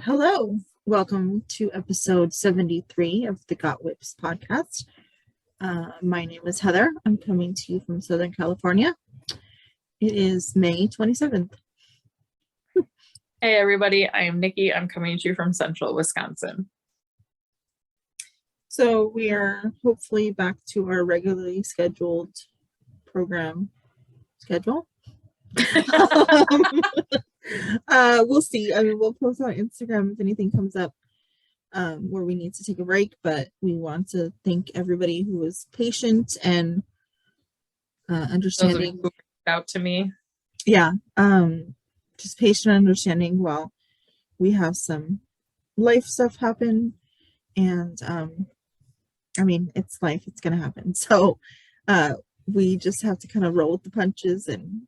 Hello, welcome to episode 73 of the Got Whips podcast. My name is Heather. I'm coming to you from Southern California. It is May 27th. Hey everybody, I am Nicci. I'm coming to you from Central Wisconsin. So we are hopefully back to our regularly scheduled program schedule. We'll see. I mean, we'll post on Instagram if anything comes up where we need to take a break, but we want to thank everybody who was patient and understanding. Those of you who reached out to me. Yeah, just patient and understanding while we have some life stuff happen, and I mean, it's life, it's gonna happen. So we just have to kind of roll with the punches and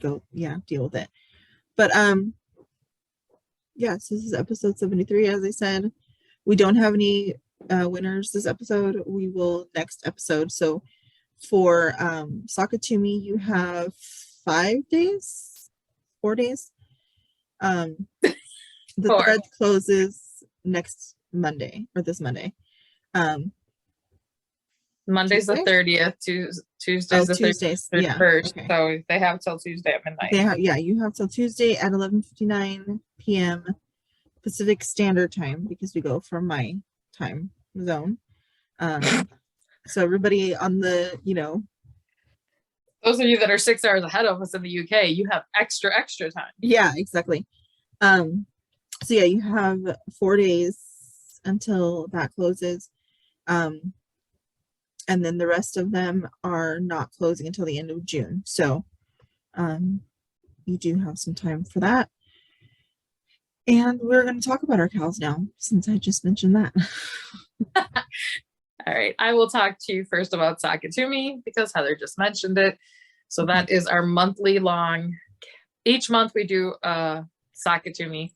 go, deal with it. But yes, this is episode 73. As I said, we don't have any winners this episode. We will next episode. So for Sakatumi, you have 4 days. The thread closes next Monday, or this Monday. Monday's Tuesday? the 30th, Tuesday's the Tuesdays. 31st. Okay. So they have till Tuesday at midnight. You have till Tuesday at 11:59 p.m. Pacific Standard Time, because we go from my time zone. So everybody on the, Those of you that are 6 hours ahead of us in the UK, you have extra time. Yeah, exactly. So yeah, you have 4 days until that closes. And then the rest of them are not closing until the end of June. So you do have some time for that. And we're going to talk about our KALs now, since I just mentioned that. All right, I will talk to you first about Sakatumi because Heather just mentioned it. So that is our monthly long. Each month we do a Sakatumi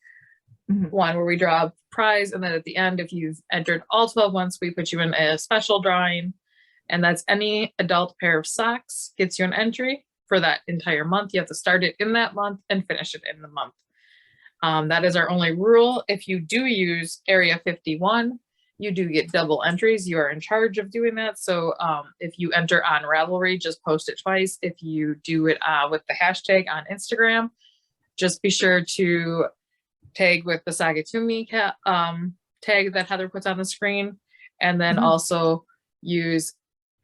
one where we draw a prize, and then at the end, if you've entered all 12 months, we put you in a special drawing, and that's any adult pair of socks gets you an entry for that entire month. You have to start it in that month and finish it in the month. That is our only rule. If you do use Area 51, you do get double entries. You are in charge of doing that. So if you enter on Ravelry, just post it twice. If you do it with the hashtag on Instagram, just be sure to tag with the Sakatumi tag that Heather puts on the screen, and then also use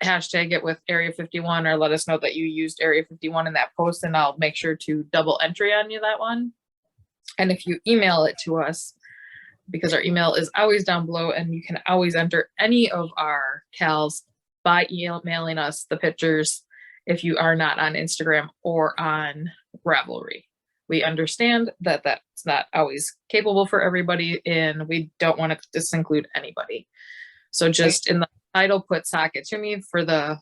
hashtag it with Area 51, or let us know that you used Area 51 in that post, and I'll make sure to double entry on you that one. And if you email it to us, because our email is always down below, and you can always enter any of our KALs by emailing us the pictures if you are not on Instagram or on Ravelry. We understand that that's not always capable for everybody, and we don't want to disinclude anybody. So just in the title, put Sakatumi for the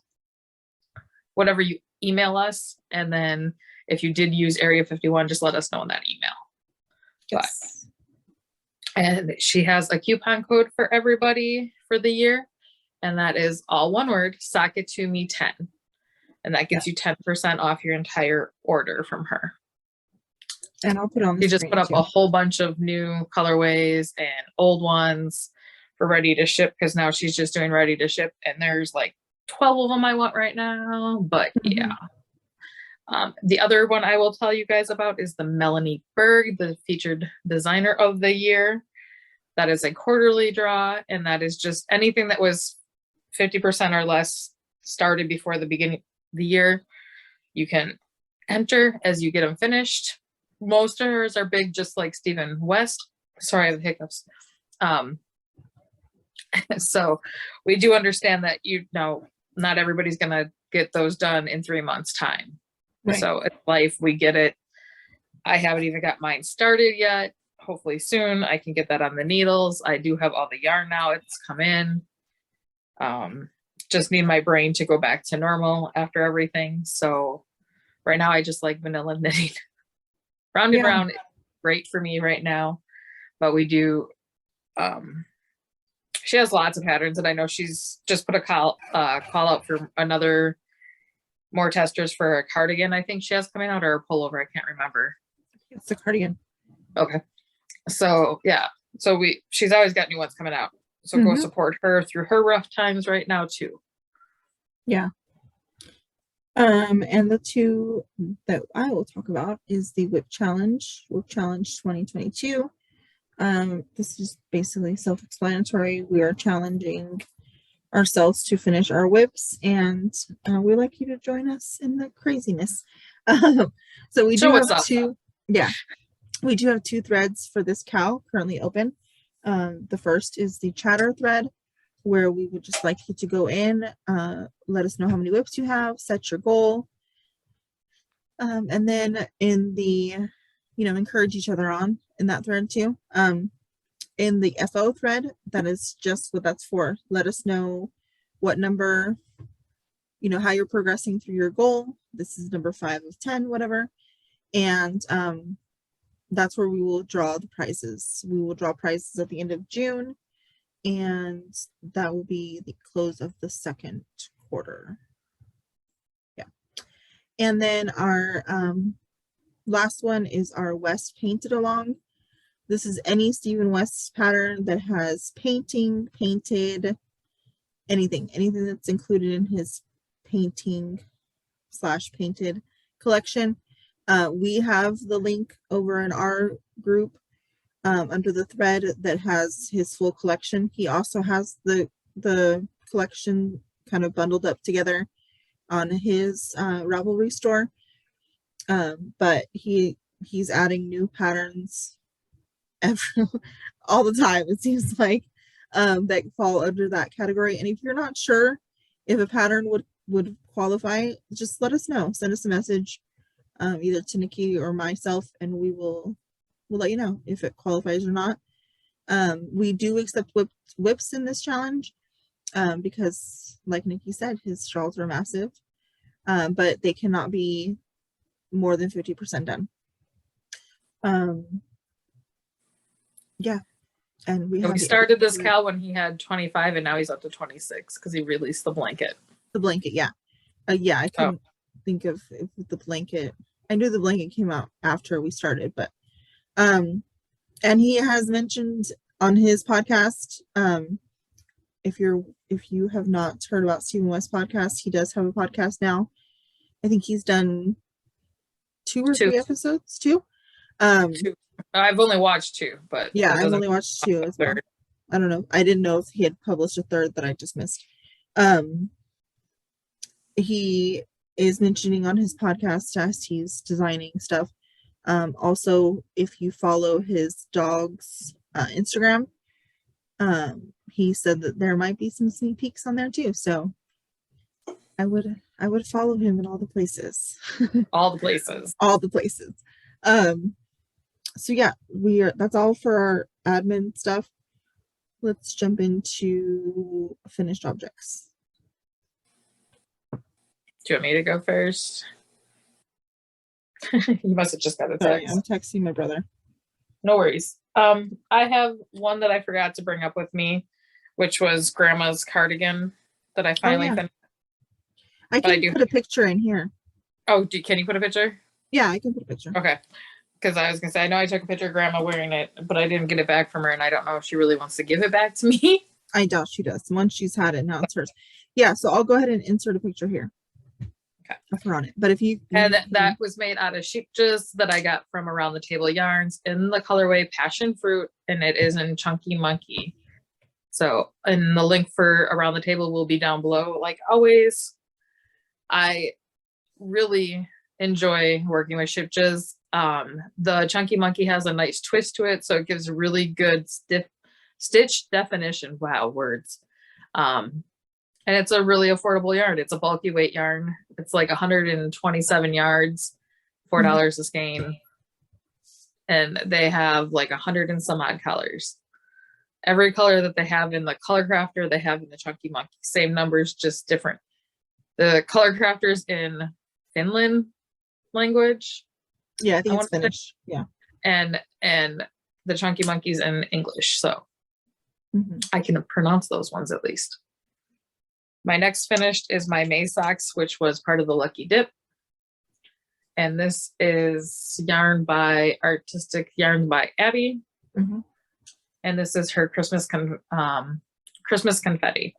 whatever you email us, and then if you did use Area 51, just let us know in that email. Yes. And she has a coupon code for everybody for the year, and that is all one word, Sakatumi 10, and that gets you 10% off your entire order from her. And I'll put on the She just put up a whole bunch of new colorways and old ones for ready to ship, because now she's just doing ready to ship, and there's like 12 of them I want right now. But yeah. The other one I will tell you guys about is the Melanie Berg, the featured designer of the year. That is a quarterly draw, and that is just anything that was 50% or less started before the beginning of the year. You can enter as you get them finished. Most of hers are big, just like Stephen West. Sorry, I have hiccups. So we do understand that, not everybody's going to get those done in 3 months' time. Right. So it's life, we get it. I haven't even got mine started yet. Hopefully soon I can get that on the needles. I do have all the yarn now. It's come in. Just need my brain to go back to normal after everything. So right now I just like vanilla knitting. Round and round is great for me right now. But we do, she has lots of patterns, and I know she's just put a call out for more testers for a cardigan I think she has coming out, or a pullover, I can't remember. It's a cardigan. Okay. So yeah, so she's always got new ones coming out. So go support her through her rough times right now too. Yeah. And the two that I will talk about is the Whip Challenge 2022. This is basically self-explanatory. We are challenging ourselves to finish our whips, and we'd like you to join us in the craziness. So we do have two, we do have 2 threads for this KAL currently open. The first is the chatter thread, where we would just like you to go in, let us know how many whips you have, set your goal, and then in the, encourage each other on in that thread too. In the FO thread, that is just what that's for. Let us know what number, how you're progressing through your goal. This is number 5 of 10, whatever. And that's where we will draw the prizes. We will draw prizes at the end of June, and that will be the close of the 2nd quarter. Yeah. And then our last one is our West Painted Along. This is any Stephen West pattern that has painting, painted, anything that's included in his painting/painted collection. We have the link over in our group under the thread that has his full collection. He also has the collection kind of bundled up together on his Ravelry store. But he's adding new patterns all the time, it seems like, that fall under that category. And if you're not sure if a pattern would qualify, just let us know. Send us a message, either to Nicci or myself, and we'll let you know if it qualifies or not. We do accept whips in this challenge, because like Nicci said, his straws are massive, but they cannot be more than 50% done. Yeah. And we started this KAL when he had 25, and now he's up to 26 because he released the blanket. The blanket, yeah. I couldn't think of the blanket. I knew the blanket came out after we started, but and he has mentioned on his podcast, if you have not heard about Stephen West podcast, he does have a podcast now. I think he's done 2 or 3 episodes. 2. 2. I've only watched 2, but yeah, I've only watched 2 as well. I don't know. I didn't know if he had published a 3rd that I just missed. He is mentioning on his podcast as he's designing stuff. Also, if you follow his dog's Instagram, he said that there might be some sneak peeks on there too. So I would follow him in all the places. All the places. All the places. So yeah, that's all for our admin stuff. Let's jump into finished objects. Do you want me to go first? You must have just got a text. Sorry, I'm texting my brother. No worries. I have one that I forgot to bring up with me, which was Grandma's cardigan that I finally finished. I can put a picture in here. Oh, can you put a picture? Yeah, I can put a picture. Okay. Because I was going to say, I know I took a picture of Grandma wearing it, but I didn't get it back from her, and I don't know if she really wants to give it back to me. I doubt she does. Once she's had it, now it's hers. Yeah, so I'll go ahead and insert a picture here. Okay. Of her on it. But if you... And that was made out of sheepjes that I got from Around the Table Yarns in the colorway Passion Fruit, and it is in Chunky Monkey. So, and the link for Around the Table will be down below. Like always, I really enjoy working with sheepjes. The Chunky Monkey has a nice twist to it, so it gives really good stitch definition. Wow, words. And it's a really affordable yarn. It's a bulky weight yarn. It's like 127 yards, $4 a skein. And they have like 100 and some odd colors. Every color that they have in the Color Crafter, they have in the Chunky Monkey. Same numbers, just different. The Color Crafter's in Finland language. Yeah, I think it's Finnish. Yeah. And the Chunky Monkey's in English. So I can pronounce those ones at least. My next finished is my May socks, which was part of the Lucky Dip. And this is yarn by Artistic Yarn by Abby. Mm-hmm. And this is her Christmas confetti.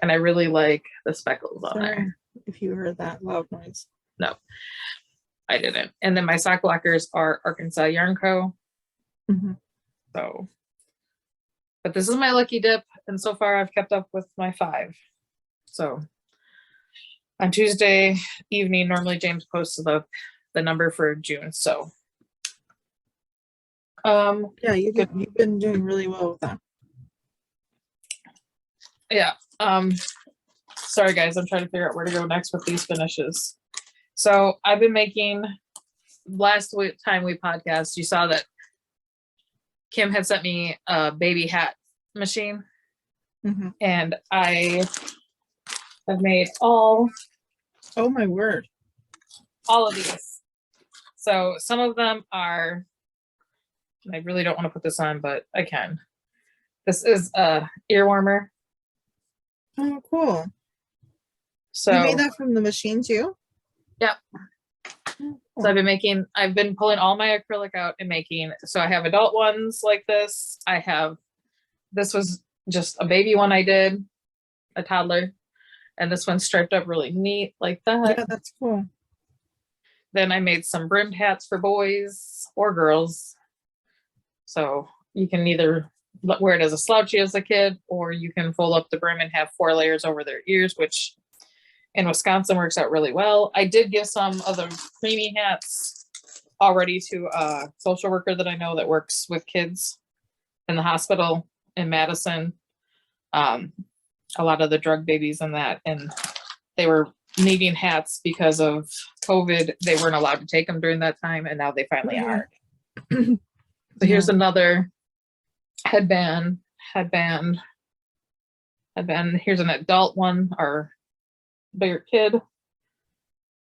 And I really like the speckles on there. If you heard that loud noise. No, I didn't. And then my sock blockers are Arkansas Yarn Co. Mm-hmm. So, but this is my lucky dip. And so far I've kept up with my 5. So on Tuesday evening, normally James posts the number for June. So yeah, you've been doing really well with that. Yeah. Sorry guys, I'm trying to figure out where to go next with these finishes. So I've been making, last time we podcast, you saw that Kim had sent me a baby hat machine. Mm-hmm. And I have made all, oh my word, all of these. So some of them are, I really don't want to put this on, but I can. This is a ear warmer. Oh, cool. So you made that from the machine too? Yep. Oh, cool. So I've been pulling all my acrylic out and making, so I have adult ones like this. This was just a baby one I did, a toddler. And this one's striped up really neat like that. Yeah, that's cool. Then I made some brimmed hats for boys or girls. So you can either wear it as a slouchy as a kid, or you can fold up the brim and have 4 layers over their ears, which in Wisconsin works out really well. I did give some of the creamy hats already to a social worker that I know that works with kids in the hospital in Madison. A lot of the drug babies and that, and they were needing hats because of COVID. They weren't allowed to take them during that time, and now they finally are. So here's another headband. Here's an adult one, or bigger kid.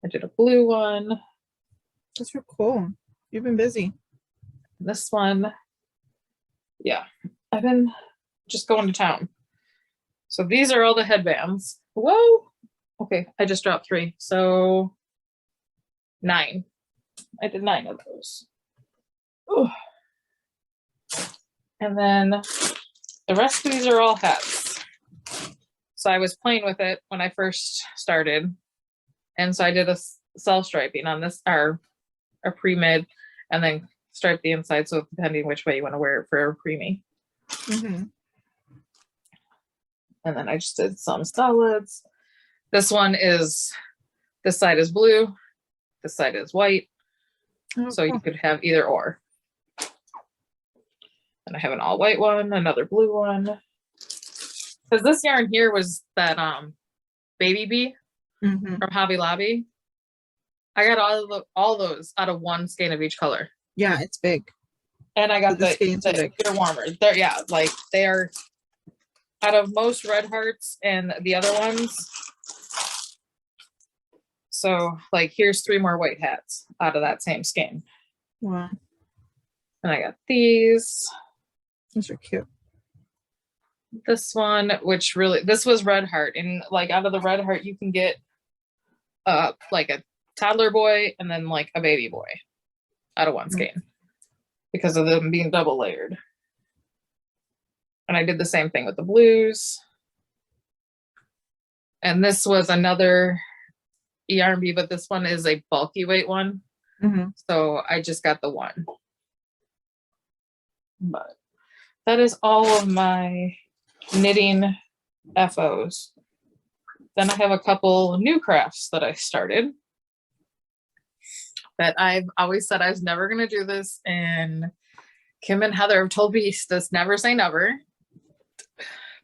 I did a blue one. That's real cool. You've been busy. This one, yeah, I've been just going to town. So these are all the headbands. Whoa. Okay, I just dropped 3. So 9. I did 9 of those. Ooh. And then the rest of these are all hats. So I was playing with it when I first started. And so I did a self-striping on this, or a pre-mid, and then stripe the inside. So depending which way you want to wear it for a preemie. Mm-hmm. And then I just did some solids. This side is blue, this side is white. Oh, so cool. you could have either or. And I have an all white one, another blue one. Because this yarn here was that Baby Bee from Hobby Lobby. I got all those out of one skein of each color. Yeah, it's big. And I got the ear warmers. They are out of most red hearts and the other ones. So like here's 3 more white hats out of that same skein. Wow. And I got these. These are cute. This one, this was red heart, and like out of the red heart you can get like a toddler boy and then like a baby boy out of one skein because of them being double layered. And I did the same thing with the blues. And this was another ERB, but this one is a bulky weight one. So I just got the one. But that is all of my knitting FOs. Then I have a couple new crafts that I started that I've always said I was never going to do this. And Kim and Heather have told me this never say never.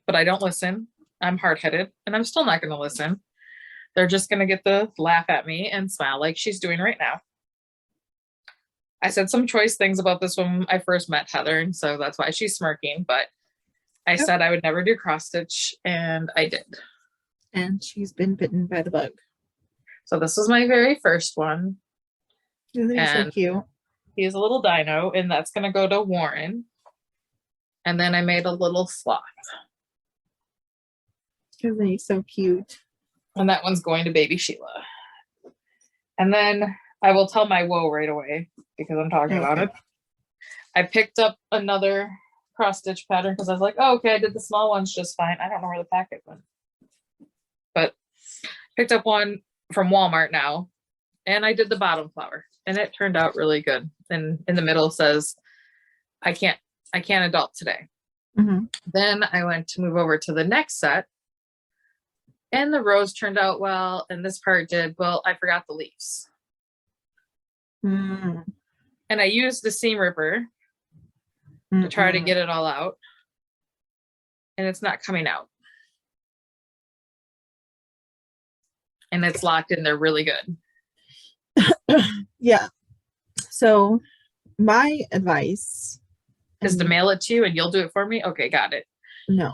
But I don't listen. I'm hard-headed, and I'm still not going to listen. They're just going to get the laugh at me and smile like she's doing right now. I said some choice things about this when I first met Heather, and so that's why she's smirking. But I said I would never do cross stitch, and I did. And she's been bitten by the bug. So this was my very first one. They're so cute. He's a little dino, and that's going to go to Warren. And then I made a little sloth. Isn't he so cute? And that one's going to baby Sheila. And then I will tell my woe right away because I'm talking about it. I picked up another cross stitch pattern because I was like, oh, okay, I did the small ones just fine. I don't know where the packet went, but picked up one from Walmart now, and I did the bottom flower, and it turned out really good. And in the middle says, I can't adult today. Then I went to move over to the next set, and the rose turned out well, and this part did well. I forgot the leaves. And I used the seam ripper to try to get it all out, and it's not coming out. And it's locked in there really good. Yeah. So my advice is to mail it to you and you'll do it for me. Okay, got it. No.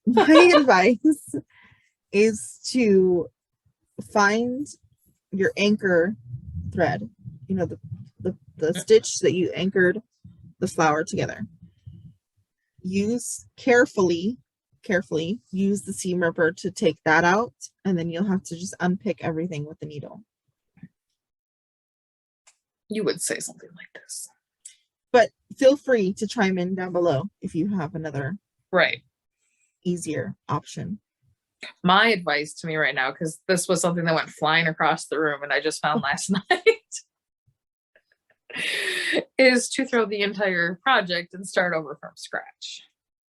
My advice is to find your anchor thread, you know, the stitch that you anchored the flower together. Use carefully use the seam ripper to take that out, and then you'll have to just unpick everything with the needle. You would say something like this, but feel free to chime in down below if you have another easier option. My advice to me right now, because this was something that went flying across the room and I just found last night, is to throw the entire project and start over from scratch.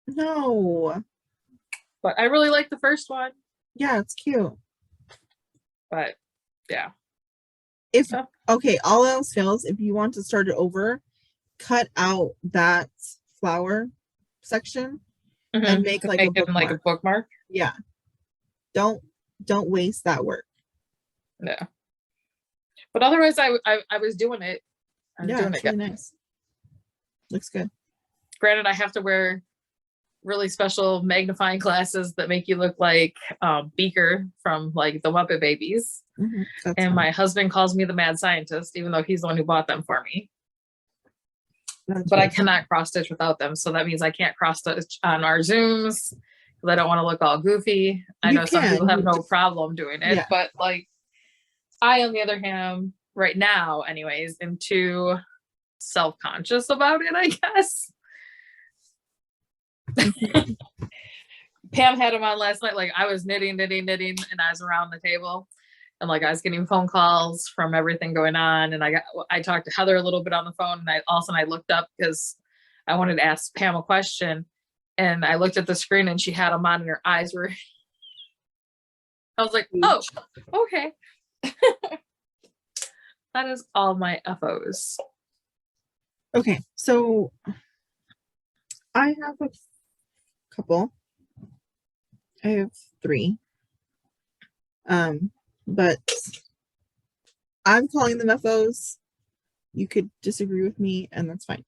No. But I really like the first one. Yeah, it's cute. But yeah. Okay, all else fails, if you want to start it over, cut out that flower section and make like a bookmark. Yeah. Don't waste that work. Yeah. But otherwise I was doing it. Doing it. Really nice. Looks good. Granted, I have to wear really special magnifying glasses that make you look like Beaker from like the Muppet Babies. And fun. My husband calls me the mad scientist, even though he's the one who bought them for me. But I cannot cross stitch without them. So that means I can't cross stitch on our Zooms because I don't want to look all goofy. I know some people have no problem doing it, but like I, on the other hand, right now anyways, am too self-conscious about it, I guess. Pam had him on last night. Like I was knitting, and I was around the table, and like I was getting phone calls from everything going on. And I talked to Heather a little bit on the phone, and I looked up because I wanted to ask Pam a question, and I looked at the screen and she had them on, and her eyes were. I was like, oh, okay. That is all my FOs. Okay, so I have a couple. I have 3. But I'm calling them FOs. You could disagree with me, and that's fine.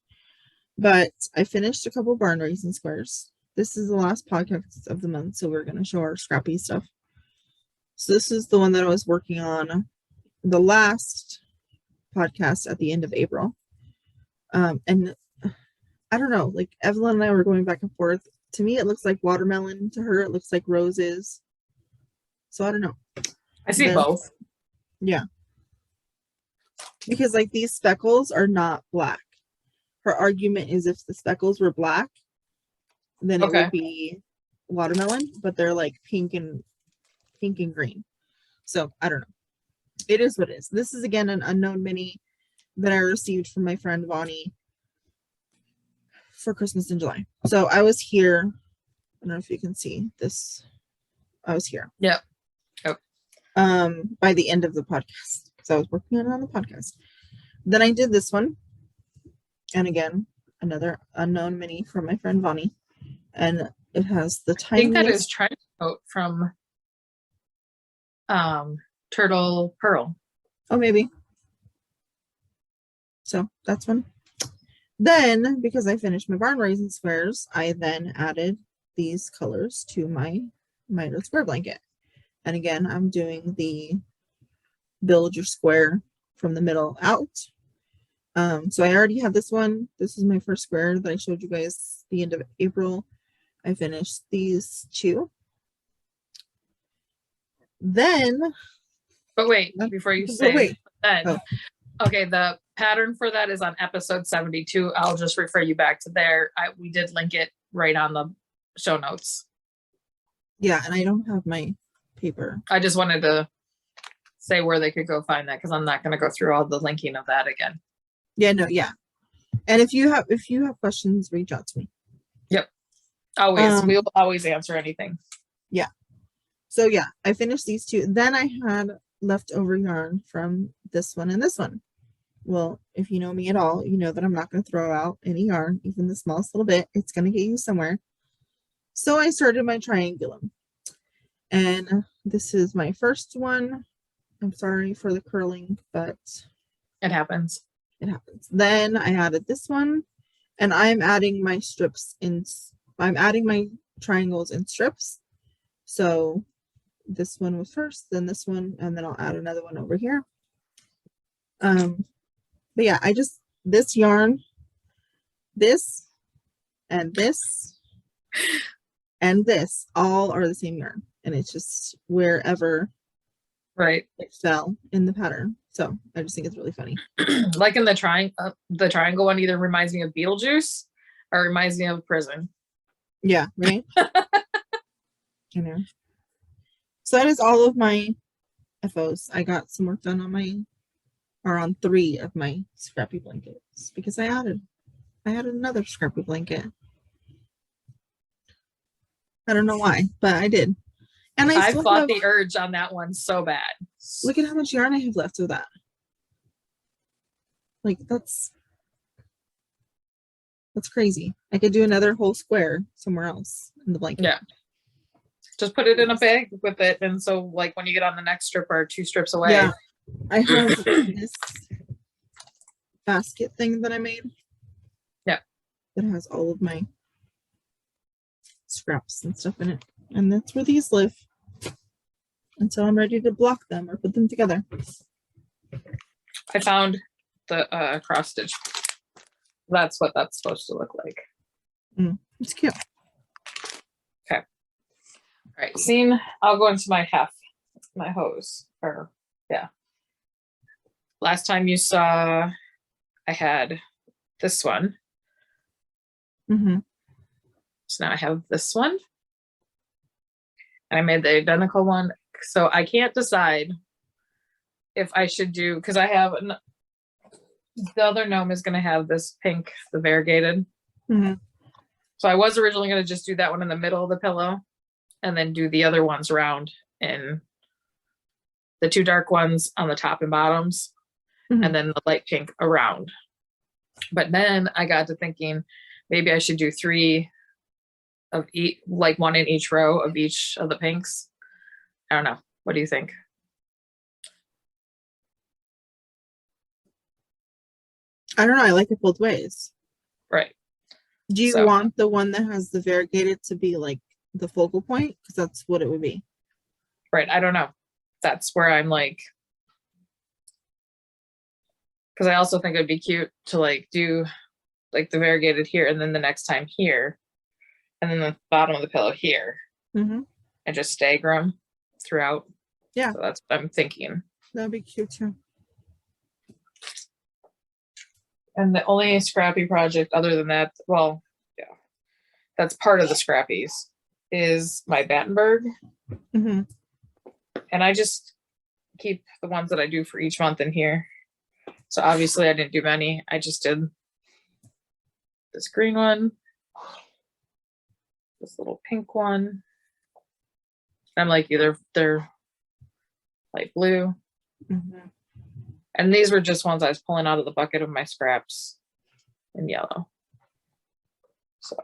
But I finished a couple barn raising squares. This is the last podcast of the month, so we're going to show our scrappy stuff. So this is the one that I was working on the last podcast at the end of April. And I don't know, like Evelyn and I were going back and forth. To me, it looks like watermelon. To her, it looks like roses. So I don't know. I see both. Yeah. Because like these speckles are not black. Her argument is if the speckles were black, then it would be watermelon, but they're like pink and green. So I don't know. It is what it is. This is again an unknown mini that I received from my friend Bonnie for Christmas in July. So I was here. I don't know if you can see this. I was here. Yep. By the end of the podcast, because I was working on the podcast. Then I did this one. And again, another unknown mini from my friend Bonnie. And it has the tiniest. I think that is trench coat from Turtle Pearl. Oh, maybe. So that's one. Then, because I finished my barn raising squares, I then added these colors to my mitered square blanket. And again, I'm doing the build your square from the middle out. So I already have this one. This is my first square that I showed you guys the end of April. I finished these 2. Then, but wait, before you say then, Okay, the pattern for that is on episode 72. I'll just refer you back to there. We did link it right on the show notes. Yeah, and I don't have my paper. I just wanted to say where they could go find that because I'm not going to go through all the linking of that again. Yeah, no, yeah. And if you have questions, reach out to me. Yep. Always. We'll always answer anything. Yeah. So yeah, I finished these two. Then I had leftover yarn from this one and this one. Well, if you know me at all, you know that I'm not going to throw out any yarn, even the smallest little bit. It's going to get used somewhere. So I started my triangulum. And this is my first one. I'm sorry for the curling, but it happens. It happens. Then I added this one, and I'm adding my strips in. I'm adding my triangles in strips. So this one was first, then this one, and then I'll add another one over here. But yeah, this yarn, this, and this, and this all are the same yarn, and it's just wherever right it fell in the pattern. So I just think it's really funny. Like in the triangle one either reminds me of Beetlejuice or reminds me of prison. Yeah, right. You know. So that is all of my FOs. I got some work done on 3 of my scrappy blankets because I added another scrappy blanket. I don't know why, but I did. And I fought the urge on that one so bad. Look at how much yarn I have left of that. Like that's crazy. I could do another whole square somewhere else in the blanket. Yeah. Just put it in a bag with it. And so like when you get on the next strip or 2 strips away. Yeah. I have this basket thing that I made. Yeah. That has all of my scraps and stuff in it. And that's where these live until I'm ready to block them or put them together. I found the cross stitch. That's what that's supposed to look like. It's cute. Okay. All right. Scene. I'll go into my my hose. Or yeah. Last time you saw, I had this one. So now I have this one. And I made the identical one. So I can't decide if I should do, because I have the other gnome is going to have this pink, the variegated. So I was originally going to just do that one in the middle of the pillow and then do the other ones around in the 2 dark ones on the top and bottoms and then the light pink around. But then I got to thinking maybe I should do 3 of each, like 1 in each row of each of the pinks. I don't know. What do you think? I don't know. I like it both ways. Right. Do you want the one that has the variegated to be like the focal point? Because that's what it would be. Right. I don't know. That's where I'm like, because I also think it'd be cute to like do like the variegated here and then the next time here and then the bottom of the pillow here and just stagger them throughout. Yeah. So that's what I'm thinking. That'd be cute too. And the only scrappy project other than that, well, yeah, that's part of the scrappies is my Battenberg. And I just keep the ones that I do for each month in here. So obviously I didn't do many. I just did this green one, this little pink one. I'm like either they're light blue. And these were just ones I was pulling out of the bucket of my scraps in yellow. So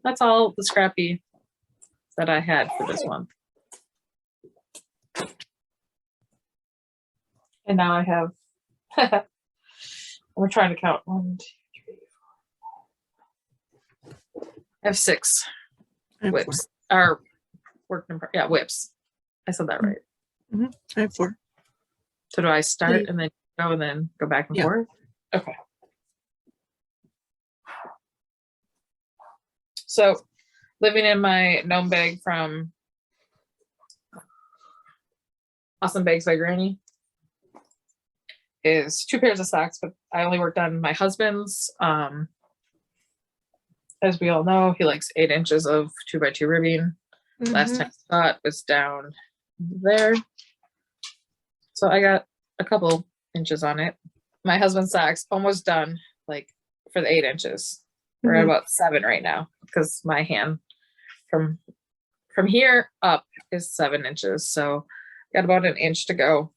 that's all the scrappy that I had for this month. And now I have, we're trying to count 1, 2, 3, 4. I have 6 whips. Or whips. I said that right. I have 4. So do I start and then go and then go back and forth? Okay. So living in my gnome bag from Awesome Bags by Granny. is 2 pairs of socks, but I only worked on my husband's. As we all know, he likes 8 inches of 2x2 ribbing. Last time I saw it was down there. So I got a couple inches on it. My husband's socks almost done, like for the 8 inches. We're at about 7 right now because my hand from here up is 7 inches. So got about an inch to go.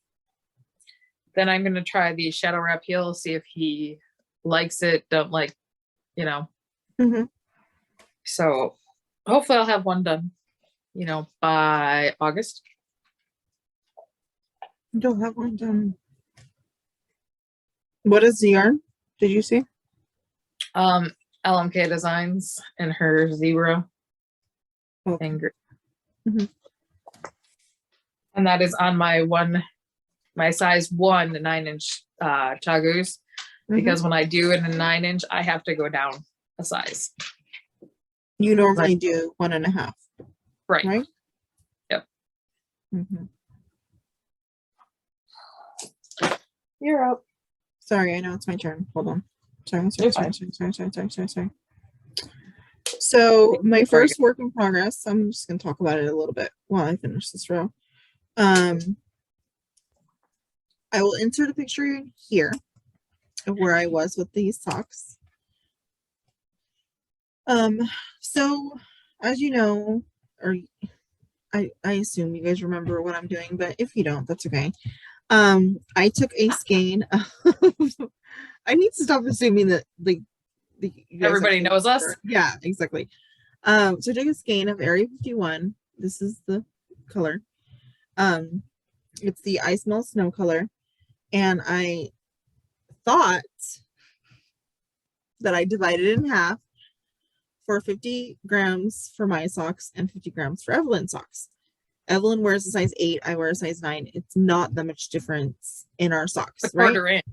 Then I'm going to try the shadow wrap heel, see if he likes it, don't like, you know. So hopefully I'll have one done, you know, by August. You'll have one done. What is the yarn? Did you see? LMK Designs and her zebra. Okay. And that is on my size 1 9-inch chagus, because when I do it in a 9-inch, I have to go down a size. You normally do 1.5. Right? Yep. You're up. Sorry, I know it's my turn. Hold on. Sorry. So my first work in progress, I'm just going to talk about it a little bit while I finish this row. I will insert a picture here of where I was with these socks. So as you know, or I assume you guys remember what I'm doing, but if you don't, that's okay. I took a skein of I need to stop assuming that everybody knows us. Yeah, exactly. So I took a skein of Area 51. This is the color. It's the Ice Melt Snow color. And I thought that I divided it in half for 50 grams for my socks and 50 grams for Evelyn's socks. Evelyn wears a size 8. I wear a size 9. It's not that much difference in our socks, right?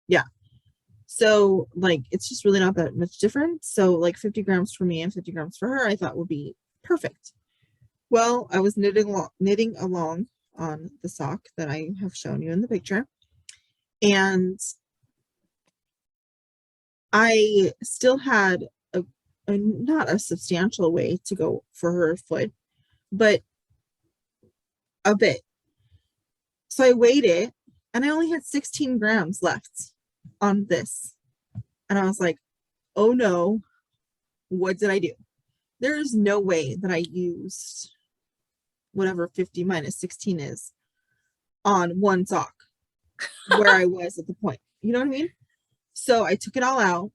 Yeah. So, like, it's just really not that much difference. So, like, 50 grams for me and 50 grams for her, I thought would be perfect. Well, I was knitting along on the sock that I have shown you in the picture. And I still had a not a substantial way to go for her foot, but a bit. So I weighed it and I only had 16 grams left on this. And I was like, oh no, what did I do? There is no way that I used whatever 50 minus 16 is on one sock where I was at the point. You know what I mean? So I took it all out.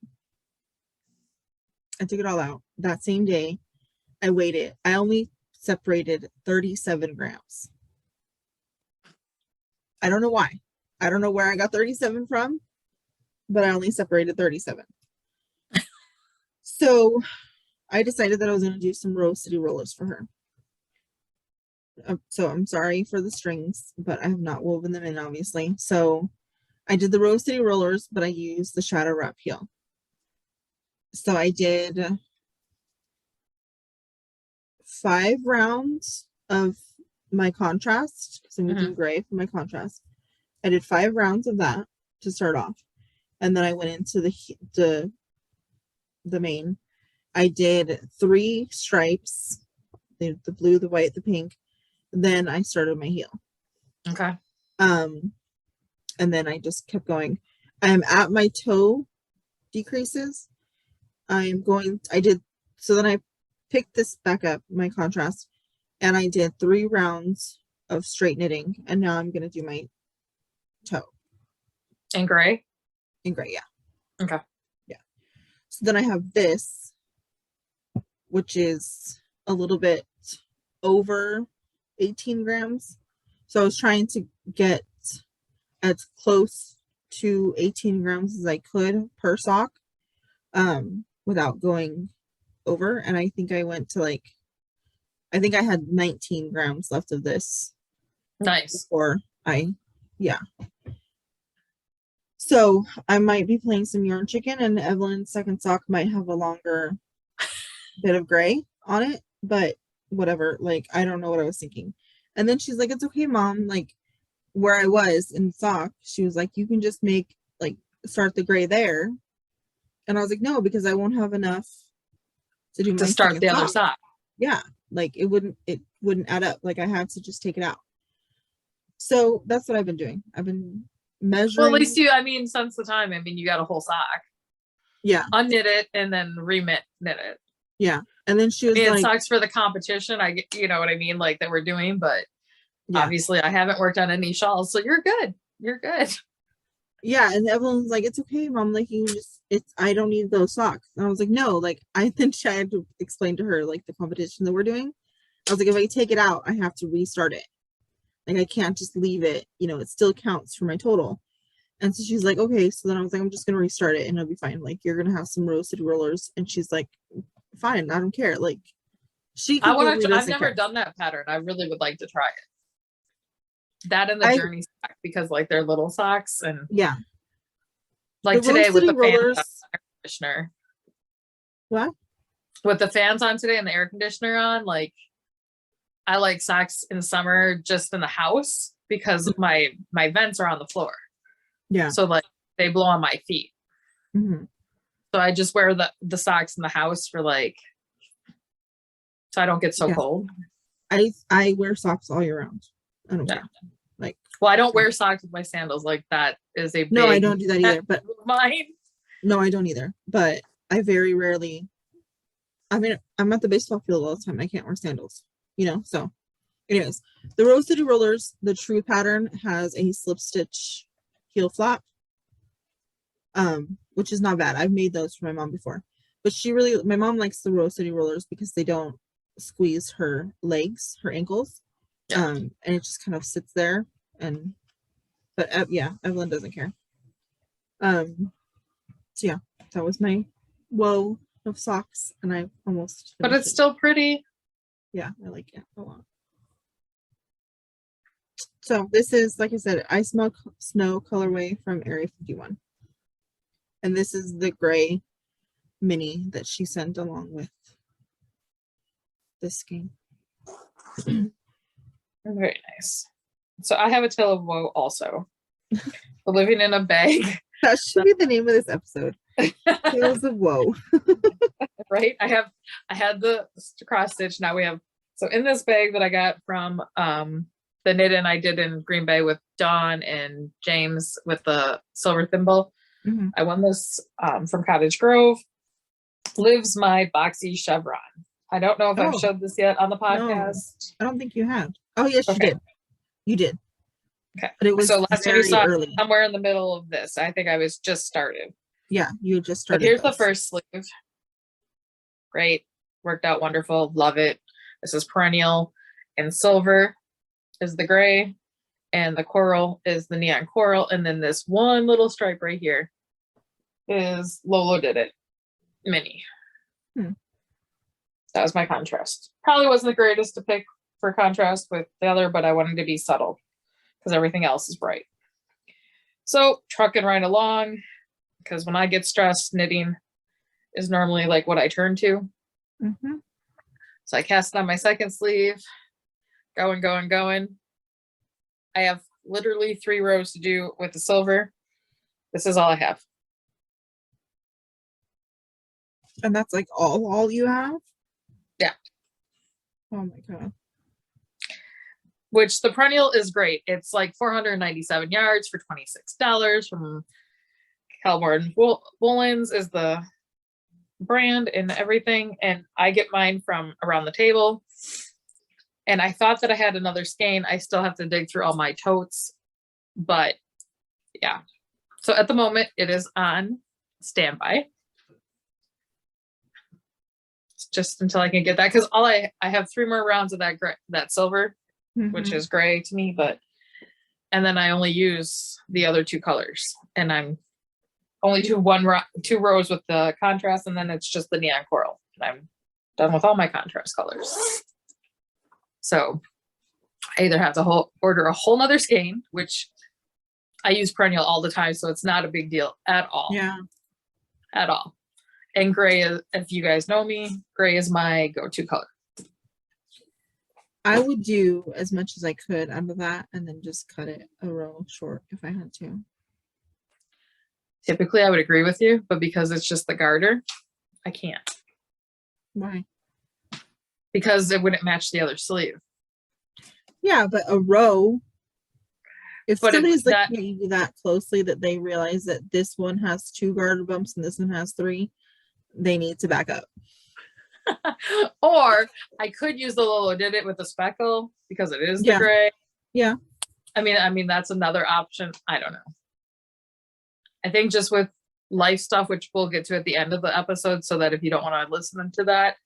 That same day. I weighed it. I only separated 37 grams. I don't know why. I don't know where I got 37 from, but I only separated 37. So I decided that I was going to do some Rose City rollers for her. So I'm sorry for the strings, but I have not woven them in, obviously. So I did the Rose City rollers, but I used the shadow wrap heel. So I did 5 rounds of my contrast, because I'm using gray for my contrast. I did 5 rounds of that to start off, and then I went into the main. I did 3 stripes, the blue, the white, the pink. Then I started my heel. Okay. And then I just kept going. I am at my toe decreases. Then I picked this back up, my contrast, and I did 3 rounds of straight knitting, and now I'm going to do my toe. In gray? In gray, yeah. Okay. Yeah. So then I have this, which is a little bit over 18 grams. So I was trying to get as close to 18 grams as I could per sock, without going over. And I think I went to I think I had 19 grams left of this. Nice. Yeah. So I might be playing some yarn chicken, and Evelyn's second sock might have a longer bit of gray on it, but whatever. Like, I don't know what I was thinking. And then she's like, it's okay, Mom. Like, where I was in sock, she was like, you can just make like start the gray there. And I was like, no, because I won't have enough to do my To start second the other sock. side. Yeah, like it wouldn't add up. Like I had to just take it out. So that's what I've been doing. I've been measuring. Well, at least you, I mean, since the time, I mean, you got a whole sock. Yeah. Unknit it and then knit it. Yeah. And then she was it like, sucks for the competition. I get, you know what I mean? Like that we're doing, but yeah. obviously I haven't worked on any shawls. So you're good. You're good. Yeah. And everyone's like, it's okay, Mom. Like you just, I don't need those socks. And I was like, no, like I had to explain to her like the competition that we're doing. I was like, if I take it out, I have to restart it. Like I can't just leave it, it still counts for my total. And so she's like, okay. So then I was like, I'm just gonna restart it and it'll be fine. Like you're gonna have some roasted rollers. And she's like, fine, I don't care. Like I want to. I've never done that pattern. I really would like to try it. That and the journey sock, because like they're little socks and yeah. Like today with the rollers. Fans on, air conditioner. What? With the fans on today and the air conditioner on, like I like socks in summer just in the house because my vents are on the floor. Yeah. So like they blow on my feet. Mm-hmm. So I just wear the socks in the house for like, so I don't get so cold. I wear socks all year round. I don't care. Like, well, I don't wear socks with my sandals. Like that is a big no, I don't do that either. But mine. No, I don't either. But I very rarely. I mean, I'm at the baseball field all the time. I can't wear sandals. So, anyways, the Rose City Rollers, the true pattern has a slip stitch heel flap, which is not bad. I've made those for my mom before, but my mom likes the Rose City Rollers because they don't squeeze her legs, her ankles, and it just kind of sits there. But Evelyn doesn't care. So yeah, that was my woe of socks, and I almost. But it's still pretty. Yeah, I like it a lot. So this is, like I said, Ice Melt Snow colorway from Area 51. And this is the gray mini that she sent along with this skein. Very nice. So I have a tale of woe also. Living in a bag. That should be the name of this episode. Tales of woe. Right? I had the cross stitch. Now we have, so in this bag that I got from the knit in I did in Green Bay with Dawn and James with the silver thimble. Mm-hmm. I won this from Cottage Grove. Lives my boxy chevron. I don't know if I've showed this yet on the podcast. No, I don't think you have. Oh yes, you did. You did. Okay. But it was so last time you saw early. Somewhere in the middle of this. I think I was just started. Yeah, you just started. But here's the first sleeve. Great. Worked out wonderful. Love it. This is perennial. And silver is the gray. And the coral is the neon coral. And then this one little stripe right here is Lolo Did It mini. That was my contrast. Probably wasn't the greatest to pick for contrast with the other, but I wanted to be subtle because everything else is bright. So trucking right along, because when I get stressed, knitting is normally like what I turn to. Mm-hmm. So I cast on my second sleeve, going. I have literally 3 rows to do with the silver. This is all I have. And that's like all you have? Yeah. Oh my God. Which the perennial is great. It's like 497 yards for $26 from KALs Woolens is the brand and everything. And I get mine from around the table. And I thought that I had another skein. I still have to dig through all my totes. But yeah. So at the moment it is on standby. Just until I can get that, because I have 3 more rounds of that silver, which is gray to me, and then I only use the other 2 colors, and I'm only do 2 rows with the contrast, and then it's just the neon coral, and I'm done with all my contrast colors. So I either have to order a whole nother skein, which I use perennial all the time, so it's not a big deal at all. Yeah, at all. And gray is, if you guys know me, gray is my go-to color. I would do as much as I could out of that and then just cut it a row short if I had to. Typically, I would agree with you, but because it's just the garter, I can't. Why? Because it wouldn't match the other sleeve. Yeah, but a row, if But somebody's looking that, at you that closely that they realize that this one has 2 garter bumps and this one has 3, they need to back up. or I could use the Lolo Did It with the speckle because it is the Yeah. gray. Yeah. I mean, that's another option. I don't know. I think just with life stuff, which we'll get to at the end of the episode, so that if you don't want to listen to that,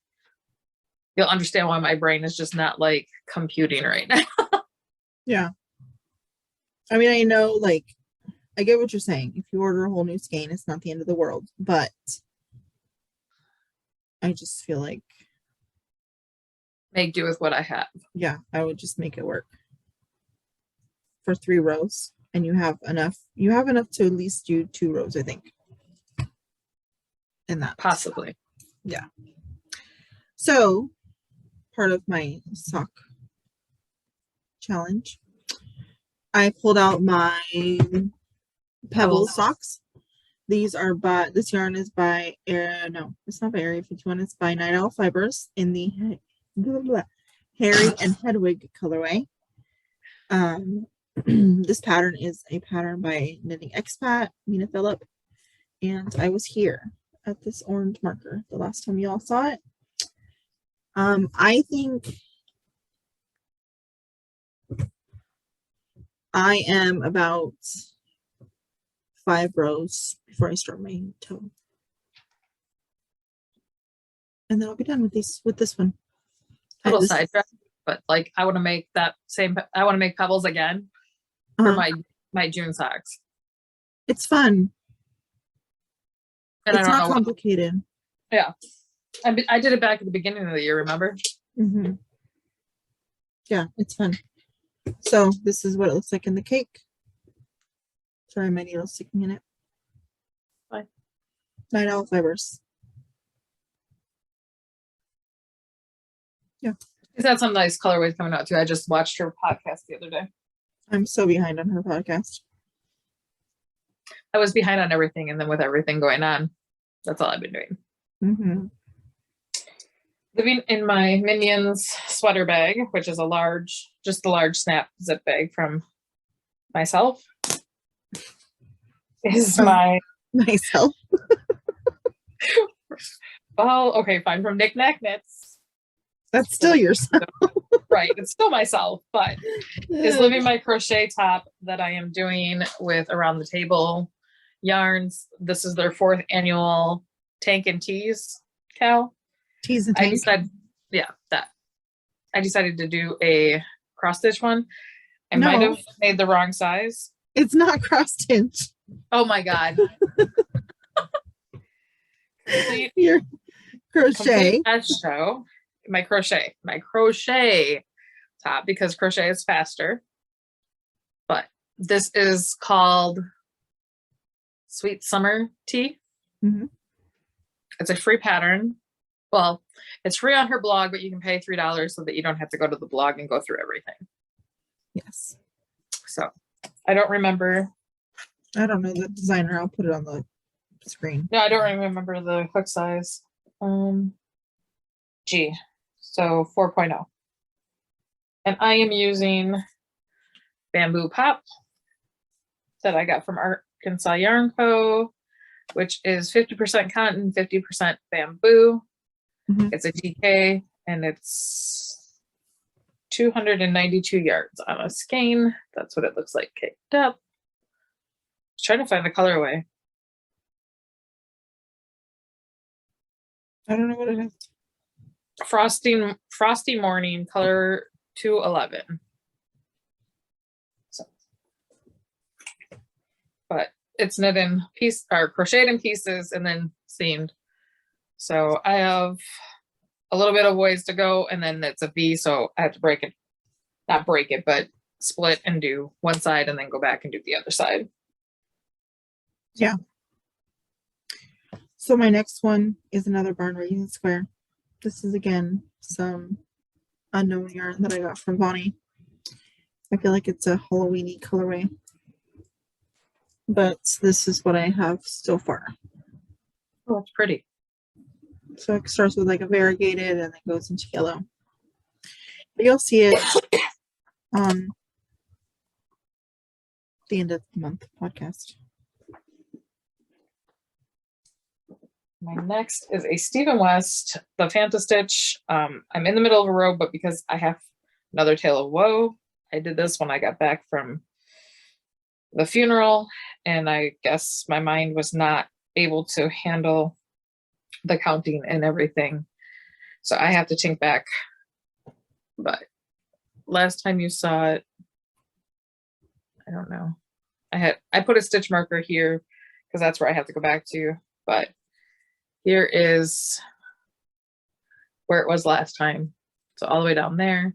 you'll understand why my brain is just not like computing right now. Yeah. I mean, I know, like, I get what you're saying. If you order a whole new skein, it's not the end of the world, but I just feel like, Make do with what I have. yeah, I would just make it work for 3 rows, and you have enough to at least do 2 rows, I think, in that. Possibly. Yeah. So part of my sock challenge, I pulled out my Pebble socks. These are by, this yarn is by no, it's not by Area 51, it's by Night Owl Fibers in the Harry and Hedwig colorway. This pattern is a pattern by Knitting Expat, Mina Phillip, and I was here at this orange marker the last time you all saw it. I think I am about 5 rows before I start my toe. And then I'll be done with this one. Total sidetrack, but like I want to make that same, I want to make pebbles again for my June socks. It's fun. And it's not complicated. Yeah. I did it back at the beginning of the year, remember? Mm-hmm. Yeah, it's fun. So this is what it looks like in the cake. Sorry, my needle's sticking in it. Fine. Night Owl Fibers. Yeah. She's had some nice colorways coming out too. I just watched her podcast the other day. I'm so behind on her podcast. I was behind on everything, and then with everything going on, that's all I've been doing. Mm-hmm. Living in my Minions sweater bag, which is just a large snap zip bag from myself, is my myself. Well, okay, fine, from NicNacKnits. That's still yourself. Right, it's still myself, but is living my crochet top that I am doing with Around the Table yarns. This is their 4th annual Tank and Tease, Cal. Tease and Tank. I decided to do a cross stitch one. I might have made the wrong size. It's not cross stitch. Oh my god. Your crochet. Show. My crochet top, because crochet is faster. But this is called Sweet Summer Tea. Mm-hmm. It's a free pattern. Well, it's free on her blog, but you can pay $3 so that you don't have to go to the blog and go through everything. Yes. So I don't remember. I don't know the designer. I'll put it on the screen. No, I don't remember the hook size. G. So 4.0. And I am using Bamboo Pop that I got from Arkansas Yarn Co., which is 50% cotton, 50% bamboo. Mm-hmm. It's a DK, and it's 292 yards on a skein. That's what it looks like caked up. I was trying to find the colorway. I don't know what it is. Frosty Morning, color 211. So, but it's knit in piece or crocheted in pieces and then seamed. So I have a little bit of ways to go, and then it's a V, so I have to break it, not break it, but split and do one side and then go back and do the other side. Yeah. So my next one is another barn raising square. This is again some unknown yarn that I got from Bonnie. I feel like it's a Halloween-y colorway. But this is what I have so far. Oh, it's pretty. So it starts with like a variegated and then goes into yellow. But you'll see it on the end of the month podcast. My next is a Stephen West, the Fanta Stitch. I'm in the middle of a row, but because I have another Tale of Woe, I did this when I got back from the funeral, and I guess my mind was not able to handle the counting and everything. So I have to think back. But last time you saw it, I don't know. I put a stitch marker here because that's where I have to go back to, but here is where it was last time. So all the way down there.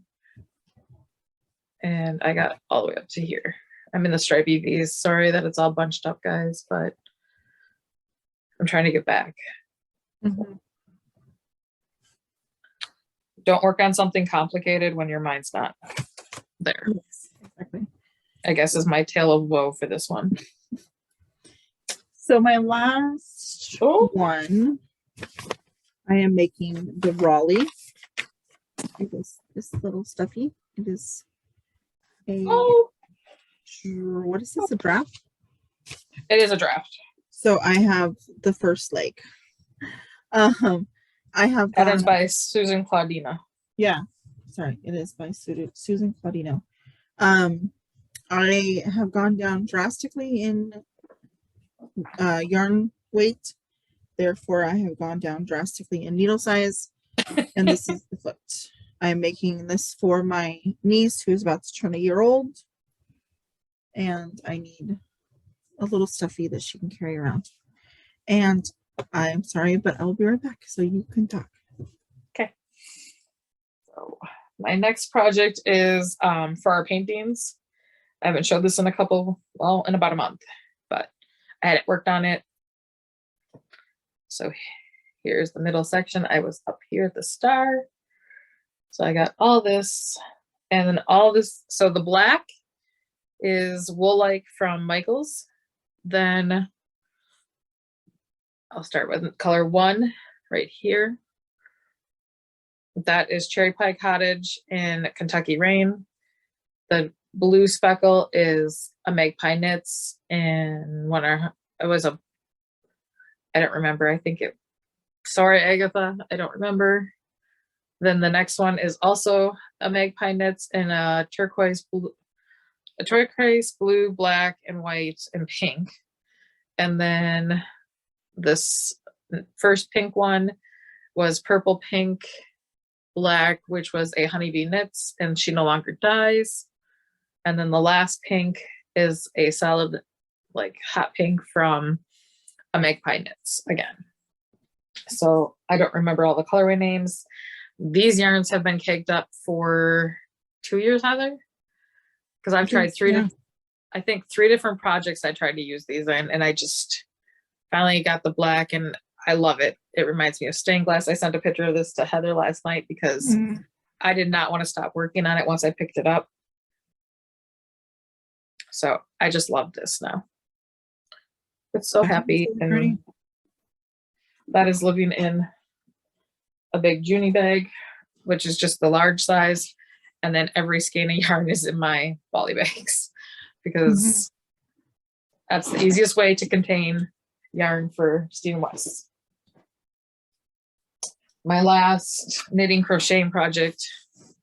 And I got all the way up to here. I'm in the stripy V's. Sorry that it's all bunched up, guys, but I'm trying to get back. Mm-hmm. Don't work on something complicated when your mind's not there. Yes, exactly. I guess is my tale of woe for this one. So my last one, I am making the Raleigh. It is this little stuffy. It is a what is this? A draft? It is a draft. So I have the first leg. I have Patterns by Susan Claudina. Yeah, sorry, it is by Susan Claudino. I have gone down drastically in yarn weight, therefore I have gone down drastically in needle size, and this is the foot. I am making this for my niece who is about to turn a year old, and I need a little stuffy that she can carry around. And I'm sorry, but I will be right back so you can talk. Okay. So my next project is for our paintings. I haven't showed this in in about a month, but I had worked on it. So here's the middle section. I was up here at the star. So I got all this and then all this. So the black is Wool-like from Michaels. Then I'll start with color 1 right here. That is Cherry Pie Cottage in Kentucky Rain. The blue speckle is a Magpie Knits and I don't remember. Sorry, Agatha, I don't remember. Then the next one is also a Magpie Knits in a turquoise blue, black, and white, and pink. And then this first pink one was purple, pink, black, which was a Honeybee Knits, and She No Longer Dies. And then the last pink is a solid, like hot pink from a Magpie Knits again. So I don't remember all the colorway names. These yarns have been caked up for 2 years, Heather, because I've tried three different projects I tried to use these in, and I just finally got the black, and I love it. It reminds me of stained glass. I sent a picture of this to Heather last night because I did not want to stop working on it once I picked it up. So I just love this now. It's so happy. And that is living in a big Junie bag, which is just the large size. And then every skein of yarn is in my Bali bags because that's the easiest way to contain yarn for Stephen West. My last knitting crocheting project,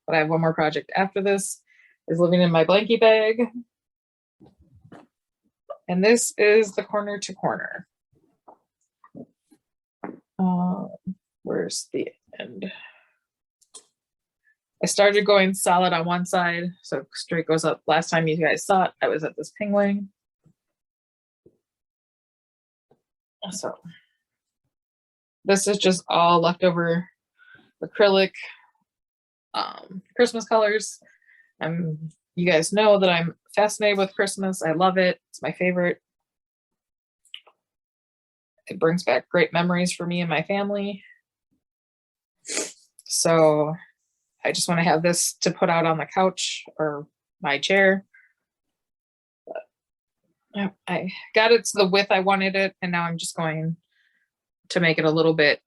but I have one more project after this, is living in my blankie bag. And this is the corner to corner. Where's the end? I started going solid on one side, so straight goes up. Last time you guys saw it, I was at this penguin. So this is just all leftover acrylic Christmas colors. You guys know that I'm fascinated with Christmas. I love it. It's my favorite. It brings back great memories for me and my family. So I just want to have this to put out on the couch or my chair. But, yeah, I got it to the width I wanted it, and now I'm just going to make it a little bit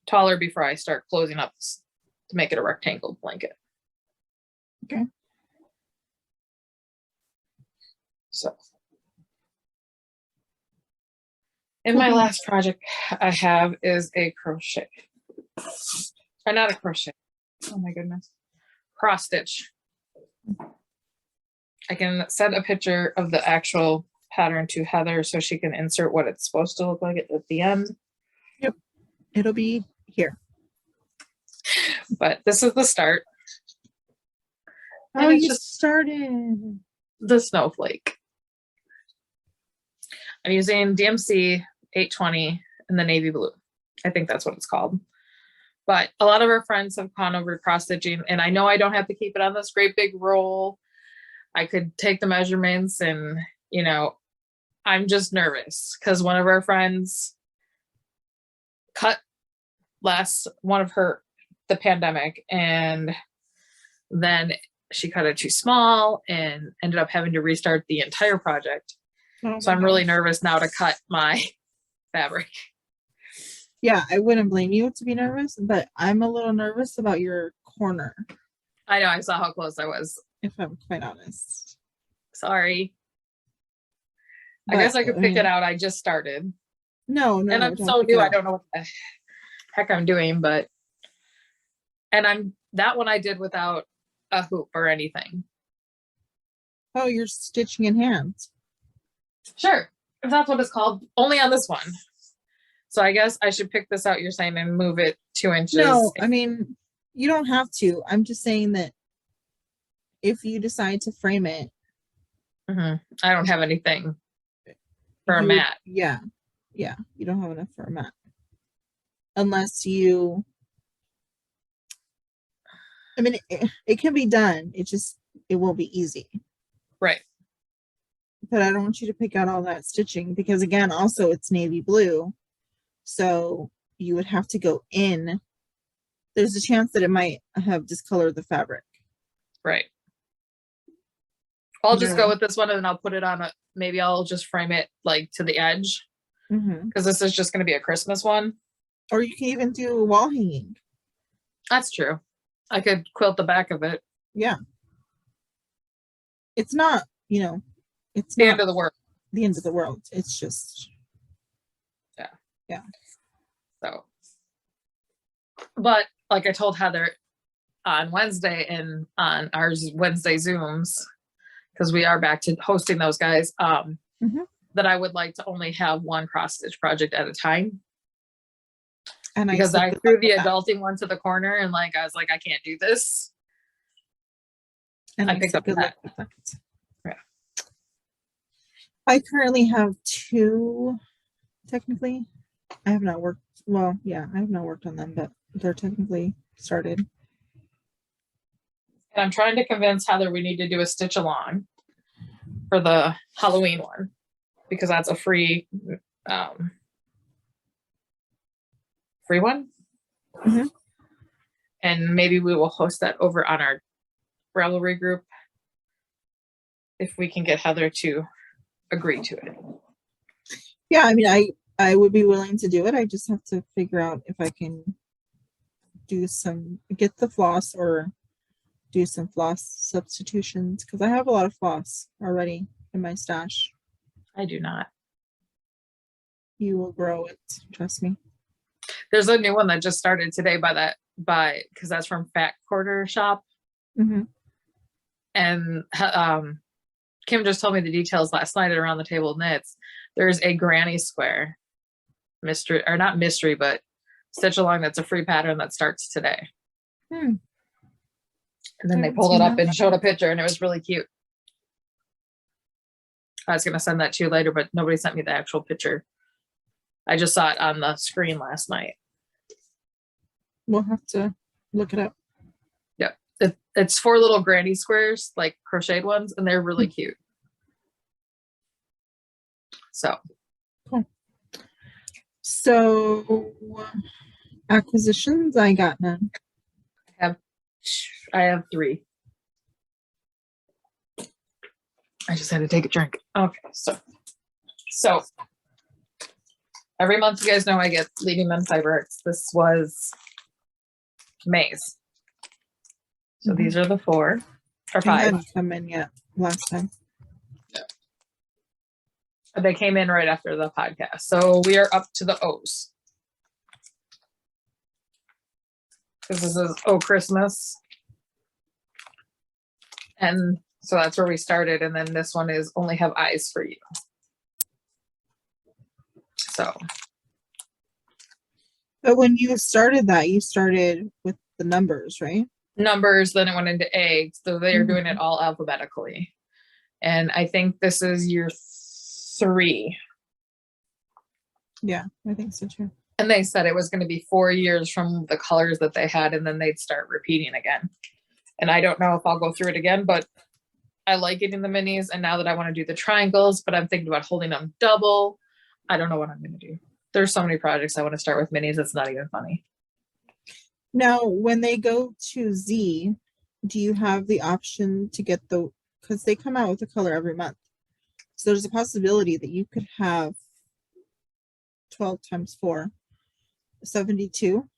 taller before I start closing up to make it a rectangle blanket. Okay. So, and my last project I have is a crochet. Or not a crochet. Oh my goodness. Cross stitch. I can send a picture of the actual pattern to Heather so she can insert what it's supposed to look like at the end. Yep. It'll be here. But this is the start. Oh, you just started. The snowflake. I'm using DMC 820 in the navy blue. I think that's what it's called. But a lot of our friends have gone over cross stitching, and I know I don't have to keep it on this great big roll. I could take the measurements, and you know, I'm just nervous because one of our friends cut the pandemic, and then she cut it too small and ended up having to restart the entire project. Oh, so I'm really nervous now to cut my fabric. Yeah, I wouldn't blame you to be nervous, but I'm a little nervous about your corner. I know, I saw how close I was. If I'm quite honest. Sorry. But, I guess I could pick it out. I just started. No. And I'm so new, I don't know what the heck I'm doing, but that one I did without a hoop or anything. Oh, you're stitching in hand. Sure, if that's what it's called. Only on this one. So I guess I should pick this out, you're saying, and move it 2 inches. No, I mean, you don't have to. I'm just saying that if you decide to frame it. I don't have anything for a mat. Yeah. You don't have enough for a mat. Unless you, I mean, it can be done. It won't be easy. Right. But I don't want you to pick out all that stitching because, again, also it's navy blue. So you would have to go in. There's a chance that it might have discolored the fabric. Right. I'll just go with this one, and then I'll put it on maybe I'll just frame it like to the edge. Because this is just going to be a Christmas one. Or you can even do a wall hanging. That's true. I could quilt the back of it. Yeah. It's not, it's the not end of the world. The end of the world. It's just. Yeah. So. But like I told Heather on Wednesday and on our Wednesday Zooms, because we are back to hosting those guys, that I would like to only have one cross stitch project at a time. And because I threw the adulting one to the corner and I was like, I can't do this. And I picked up that. Yeah. I currently have 2, technically. I have not worked, I have not worked on them, but they're technically started. And I'm trying to convince Heather we need to do a stitch along for the Halloween one, because that's a free one. And maybe we will host that over on our Ravelry group if we can get Heather to agree to it. Yeah, I mean, I would be willing to do it. I just have to figure out if I can get the floss or do some floss substitutions, because I have a lot of floss already in my stash. I do not. You will grow it, trust me. There's a new one that just started today because that's from Fat Quarter Shop. And Kim just told me the details last night at Around the Table Knits. There's a granny square mystery, or not mystery, but stitch along that's a free pattern that starts today. And then they pulled it up and showed a picture, and it was really cute. I was going to send that to you later, but nobody sent me the actual picture. I just saw it on the screen last night. We'll have to look it up. Yep. It's 4 little granny squares, like crocheted ones, and they're really cute. So. Cool. So, acquisitions, I got none. I have I have 3. I just had to take a drink. Okay, so every month, you guys know I get Leading Men Fiber Arts. This was May's. So these are the 4 or 5. They hadn't come in yet last time. They came in right after the podcast. So we are up to the O's. This is Oh Christmas. And so that's where we started. And then this one is Only Have Eyes for You. So. But when you started that, you started with the numbers, right? Numbers, then it went into eggs. So they're doing it all alphabetically. And I think this is year 3. Yeah, I think so too. And they said it was going to be 4 years from the colors that they had, and then they'd start repeating again. And I don't know if I'll go through it again, but I like getting the minis. And now that I want to do the triangles, but I'm thinking about holding them double. I don't know what I'm going to do. There's so many projects I want to start with minis. It's not even funny. Now, when they go to Z, do you have the option to get because they come out with a color every month. So there's a possibility that you could have 12 times 4, 72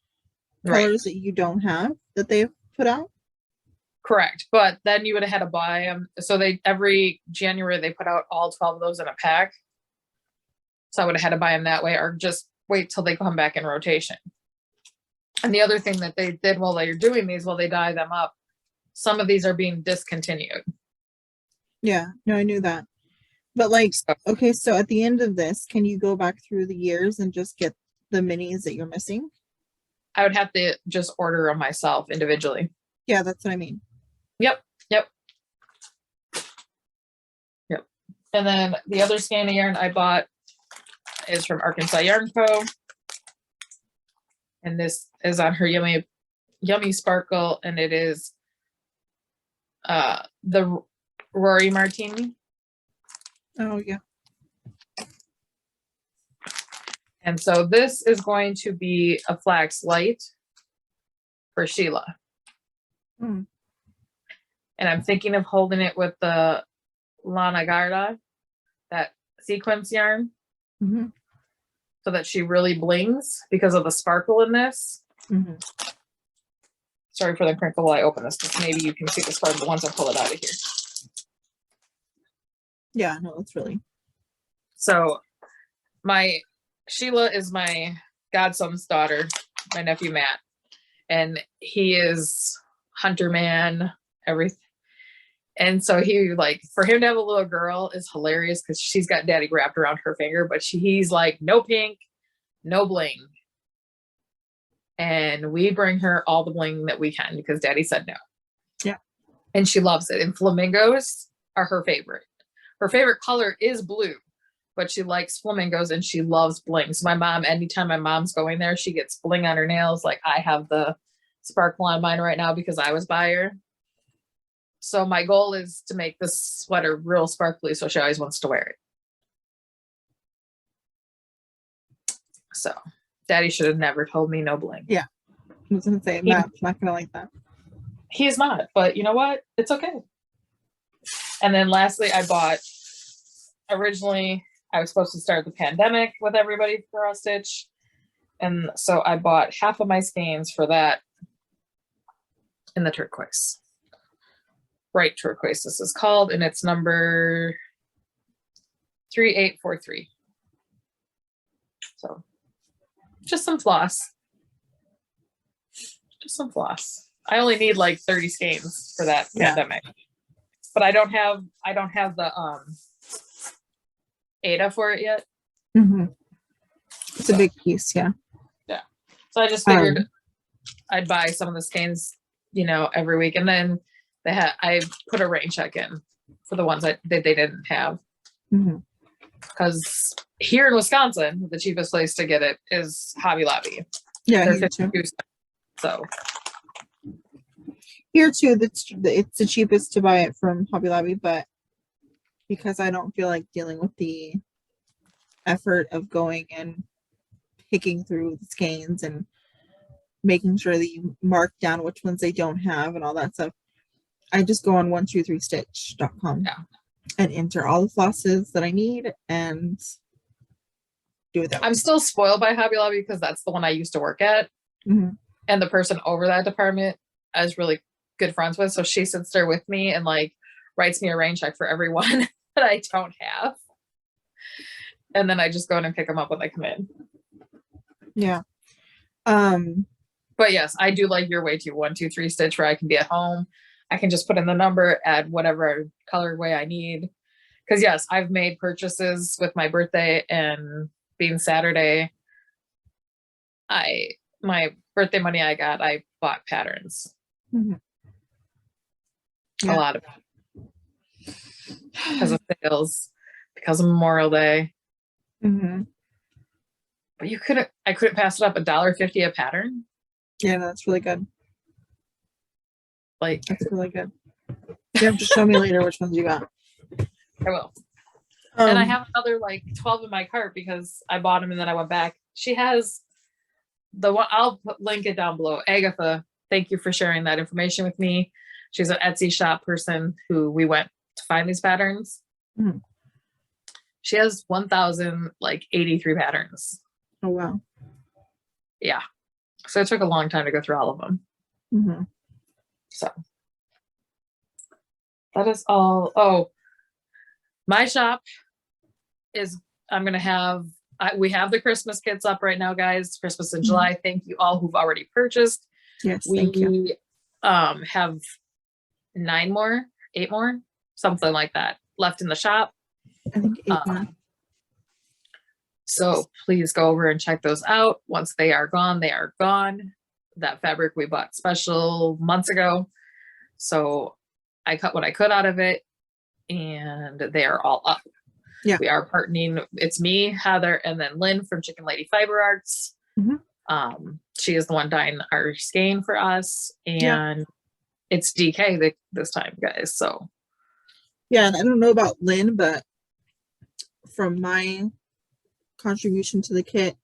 colors that you don't have that they've put out. Correct. But then you would have had to buy them. So every January, they put out all 12 of those in a pack. So I would have had to buy them that way, or just wait till they come back in rotation. And the other thing that they did while they're doing these, while they dye them up, some of these are being discontinued. Yeah, no, I knew that. But like, okay, so at the end of this, can you go back through the years and just get the minis that you're missing? I would have to just order them myself individually. Yeah, that's what I mean. Yep. And then the other skein of yarn I bought is from Arkansas Yarn Co. And this is on her Yummy Sparkle, and it is the Rory Martini. Oh, yeah. And so this is going to be a flax light for Sheila. And I'm thinking of holding it with the Lana Garda, that sequence yarn, so that she really blings because of the sparkle in this. Sorry for the crinkle while I open this, because maybe you can see the sparkle once I pull it out of here. Yeah, no, it's really. So Sheila is my godson's daughter, my nephew Matt, and he is hunter man, everything. And so for him to have a little girl is hilarious, because she's got daddy wrapped around her finger, but he's like, no pink, no bling. And we bring her all the bling that we can because daddy said no. Yeah. And she loves it. And flamingos are her favorite. Her favorite color is blue, but she likes flamingos and she loves bling. So my mom, anytime my mom's going there, she gets bling on her nails. Like I have the sparkle on mine right now because I was by her. So my goal is to make this sweater real sparkly, so she always wants to wear it. So daddy should have never told me no bling. Yeah. I was going to say, Matt's not going to like that. He is not, but you know what? It's okay. And then lastly, originally I was supposed to start the pandemic with everybody for a stitch. And so I bought half of my skeins for that in the turquoise. Bright turquoise, this is called, and it's number 3843. So just some floss. I only need like 30 skeins for that pandemic. But I don't have the Ada for it yet. It's a big piece, yeah. Yeah. So I just figured I'd buy some of the skeins, every week, and then I put a rain check in for the ones that they didn't have. Because here in Wisconsin, the cheapest place to get it is Hobby Lobby. Yeah, they're here too. So here too, it's the cheapest to buy it from Hobby Lobby, but because I don't feel like dealing with the effort of going and picking through the skeins and making sure that you mark down which ones they don't have and all that stuff. I just go on 123stitch.com and enter all the flosses that I need and do it that way. I'm still spoiled by Hobby Lobby because that's the one I used to work at. Mm-hmm. And the person over that department I was really good friends with. So she sits there with me and like writes me a rain check for every one that I don't have. And then I just go in and pick them up when they come in. Yeah. But yes, I do like your way too. 123 stitch where I can be at home. I can just put in the number, add whatever colorway I need. Because yes, I've made purchases with my birthday and being Saturday. My birthday money I got, I bought patterns. Mm-hmm. A lot of it. Because of sales, because of Memorial Day. Mm-hmm. But I couldn't pass it up. $1.50 a pattern. Yeah, that's really good. Like, that's really good. You have to show me later which ones you got. I will. And I have another like 12 in my cart because I bought them and then I went back. She has the one, I'll link it down below. Agatha, thank you for sharing that information with me. She's an Etsy shop person who we went to find these patterns. Mm-hmm. She has 1,083 patterns. Oh, wow. Yeah. So it took a long time to go through all of them. Mm-hmm. So that is all. Oh, my shop is, I'm going to have, we have the Christmas kits up right now, guys. Christmas in July. Thank you all who've already purchased. Yes, thank you. Have 8 more, something like that left in the shop. I think 8 more. So please go over and check those out. Once they are gone, they are gone. That fabric we bought special months ago. So I cut what I could out of it and they are all up. Yeah. We are partnering. It's me, Heather, and then Lynn from Chicken Lady Fiber Arts. Mm-hmm. She is the one dyeing our skein for us. And it's DK this time, guys. So yeah, and I don't know about Lynn, but from my contribution to the kit,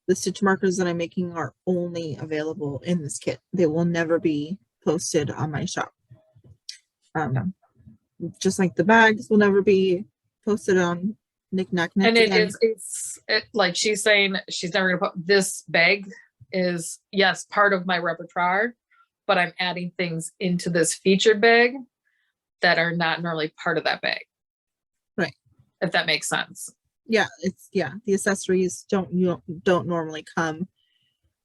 the stitch markers that I'm making are only available in this kit. They will never be posted on my shop. Just like the bags will never be posted on NicNacKnits. And it's like she's saying she's never gonna put this bag is, yes, part of my repertoire, but I'm adding things into this featured bag that are not normally part of that bag. Right. If that makes sense. Yeah, the accessories don't normally come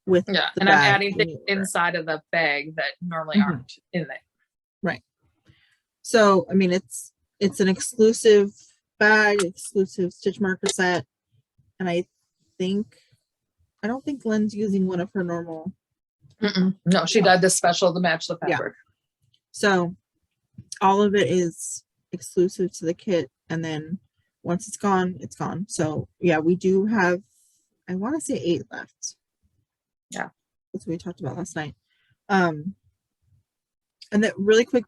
with and I'm adding things inside of the bag that normally aren't in there. Right. So I mean it's an exclusive bag, exclusive stitch marker set, and I don't think Lynn's using one of her normal. No, she did this special to match the fabric. Yeah. So all of it is exclusive to the kit, and then once it's gone, it's gone. So yeah, we do have, I want to say 8 left. Yeah. That's what we talked about last night. And then really quick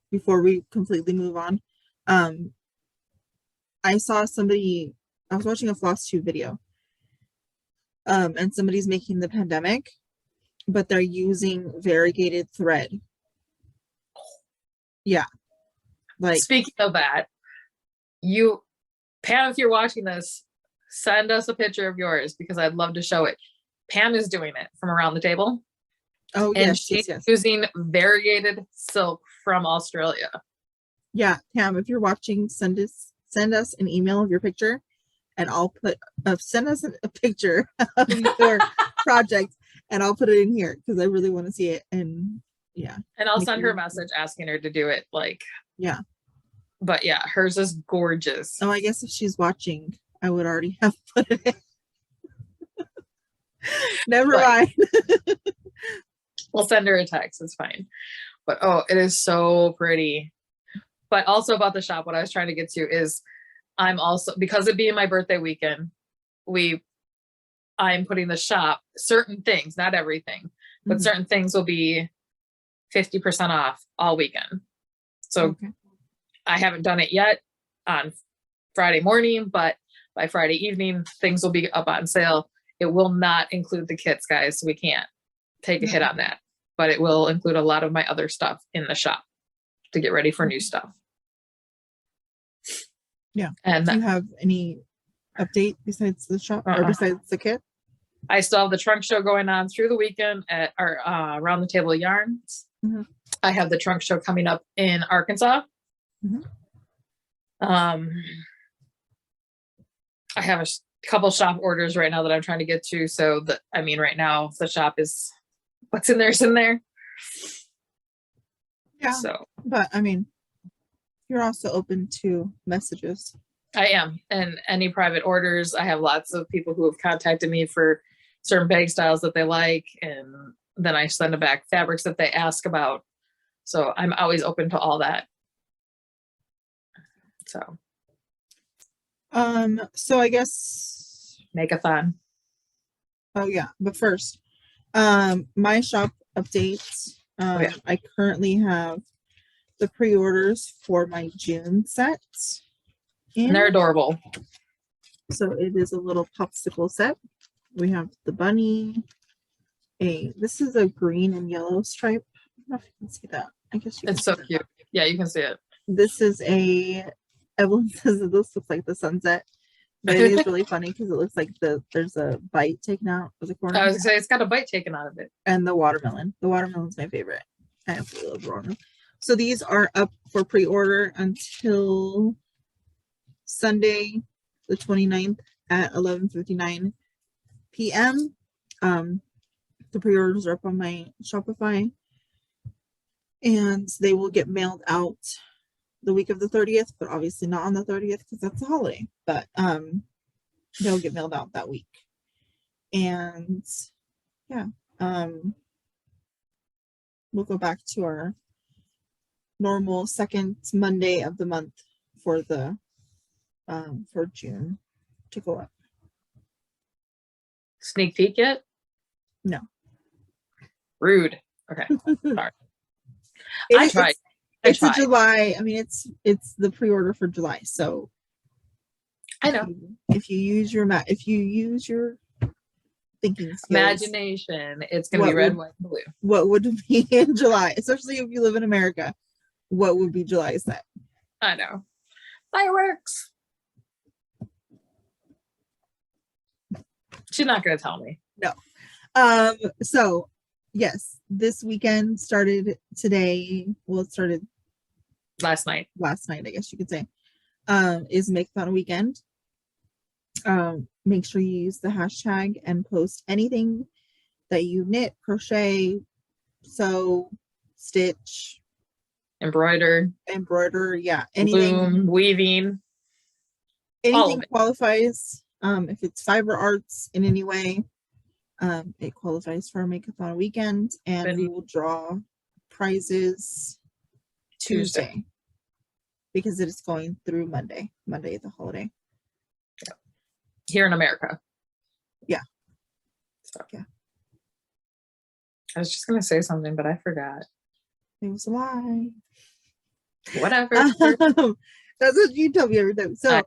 before we completely move on, I saw somebody, I was watching a floss tube video, and somebody's making the pandemic, but they're using variegated thread. Yeah. Like, speaking of that, Pam, if you're watching this, send us a picture of yours because I'd love to show it. Pam is doing it from around the table. Oh, and yes, she's yes. using variegated silk from Australia. Yeah, Pam, if you're watching, send us an email of your picture, and I'll put send us a picture of your project, and I'll put it in here because I really want to see it. And yeah, and I'll send her a message asking her to do it. Like, yeah. But yeah, hers is gorgeous. Oh, I guess if she's watching, I would already have put it in. Never mind. We'll send her a text. It's fine. But oh, it is so pretty. But also about the shop, what I was trying to get to is I'm also, because it being my birthday weekend, I'm putting the shop, certain things, not everything, but certain things will be 50% off all weekend. So I haven't done it yet on Friday morning, but by Friday evening, things will be up on sale. It will not include the kits, guys. So we can't take a hit on that, but it will include a lot of my other stuff in the shop to get ready for new stuff. Yeah. And do you have any update besides the shop or besides the kit? I still have the trunk show going on through the weekend at our Around the Table Yarns. Mm-hmm. I have the trunk show coming up in Arkansas. Mm-hmm. I have a couple shop orders right now that I'm trying to get to. So that, I mean, right now the shop is what's in there's in there. Yeah. So, but I mean, you're also open to messages. I am, and any private orders. I have lots of people who have contacted me for certain bag styles that they like, and then I send them back fabrics that they ask about. So I'm always open to all that. So I guess make-a-thon. Oh yeah, but first, my shop updates. I currently have the pre-orders for my June set. And they're adorable. So it is a little popsicle set. We have the bunny. This is a green and yellow stripe. I don't know if you can see that. I guess you can. It's so cute. Yeah, you can see it. This is Evelyn says that this looks like the sunset, but it is really funny because it looks like there's a bite taken out of the corner. I was gonna say it's got a bite taken out of it. And the watermelon. The watermelon's my favorite. I absolutely love watermelon. So these are up for pre-order until Sunday, the 29th at 11:59 p.m. The pre-orders are up on my Shopify, and they will get mailed out the week of the 30th, but obviously not on the 30th because that's a holiday. But they'll get mailed out that week. And yeah, we'll go back to our normal second Monday of the month for the for June to go up. Sneak peek yet? No. Rude. Okay. Sorry. I tried. It's a July. I mean, it's the pre-order for July. So I know. If you use your thinking skills, imagination, it's gonna be red, white, and blue. What would it be in July? Especially if you live in America, what would be July set? I know. Fireworks. She's not gonna tell me. No. So yes, this weekend started today. Well, it started last night, I guess you could say. Is Make-a-thon weekend. Make sure you use the hashtag and post anything that you knit, crochet, sew, stitch, embroider, yeah, anything. Loom, weaving, anything qualifies. If it's fiber arts in any way, it qualifies for a Make-a-thon weekend, and we will draw prizes Tuesday because it is going through Monday. Monday, the holiday. Yeah. Here in America. Yeah. So, yeah. I was just gonna say something, but I forgot. It was a lie. Whatever. That's what you tell me every time. So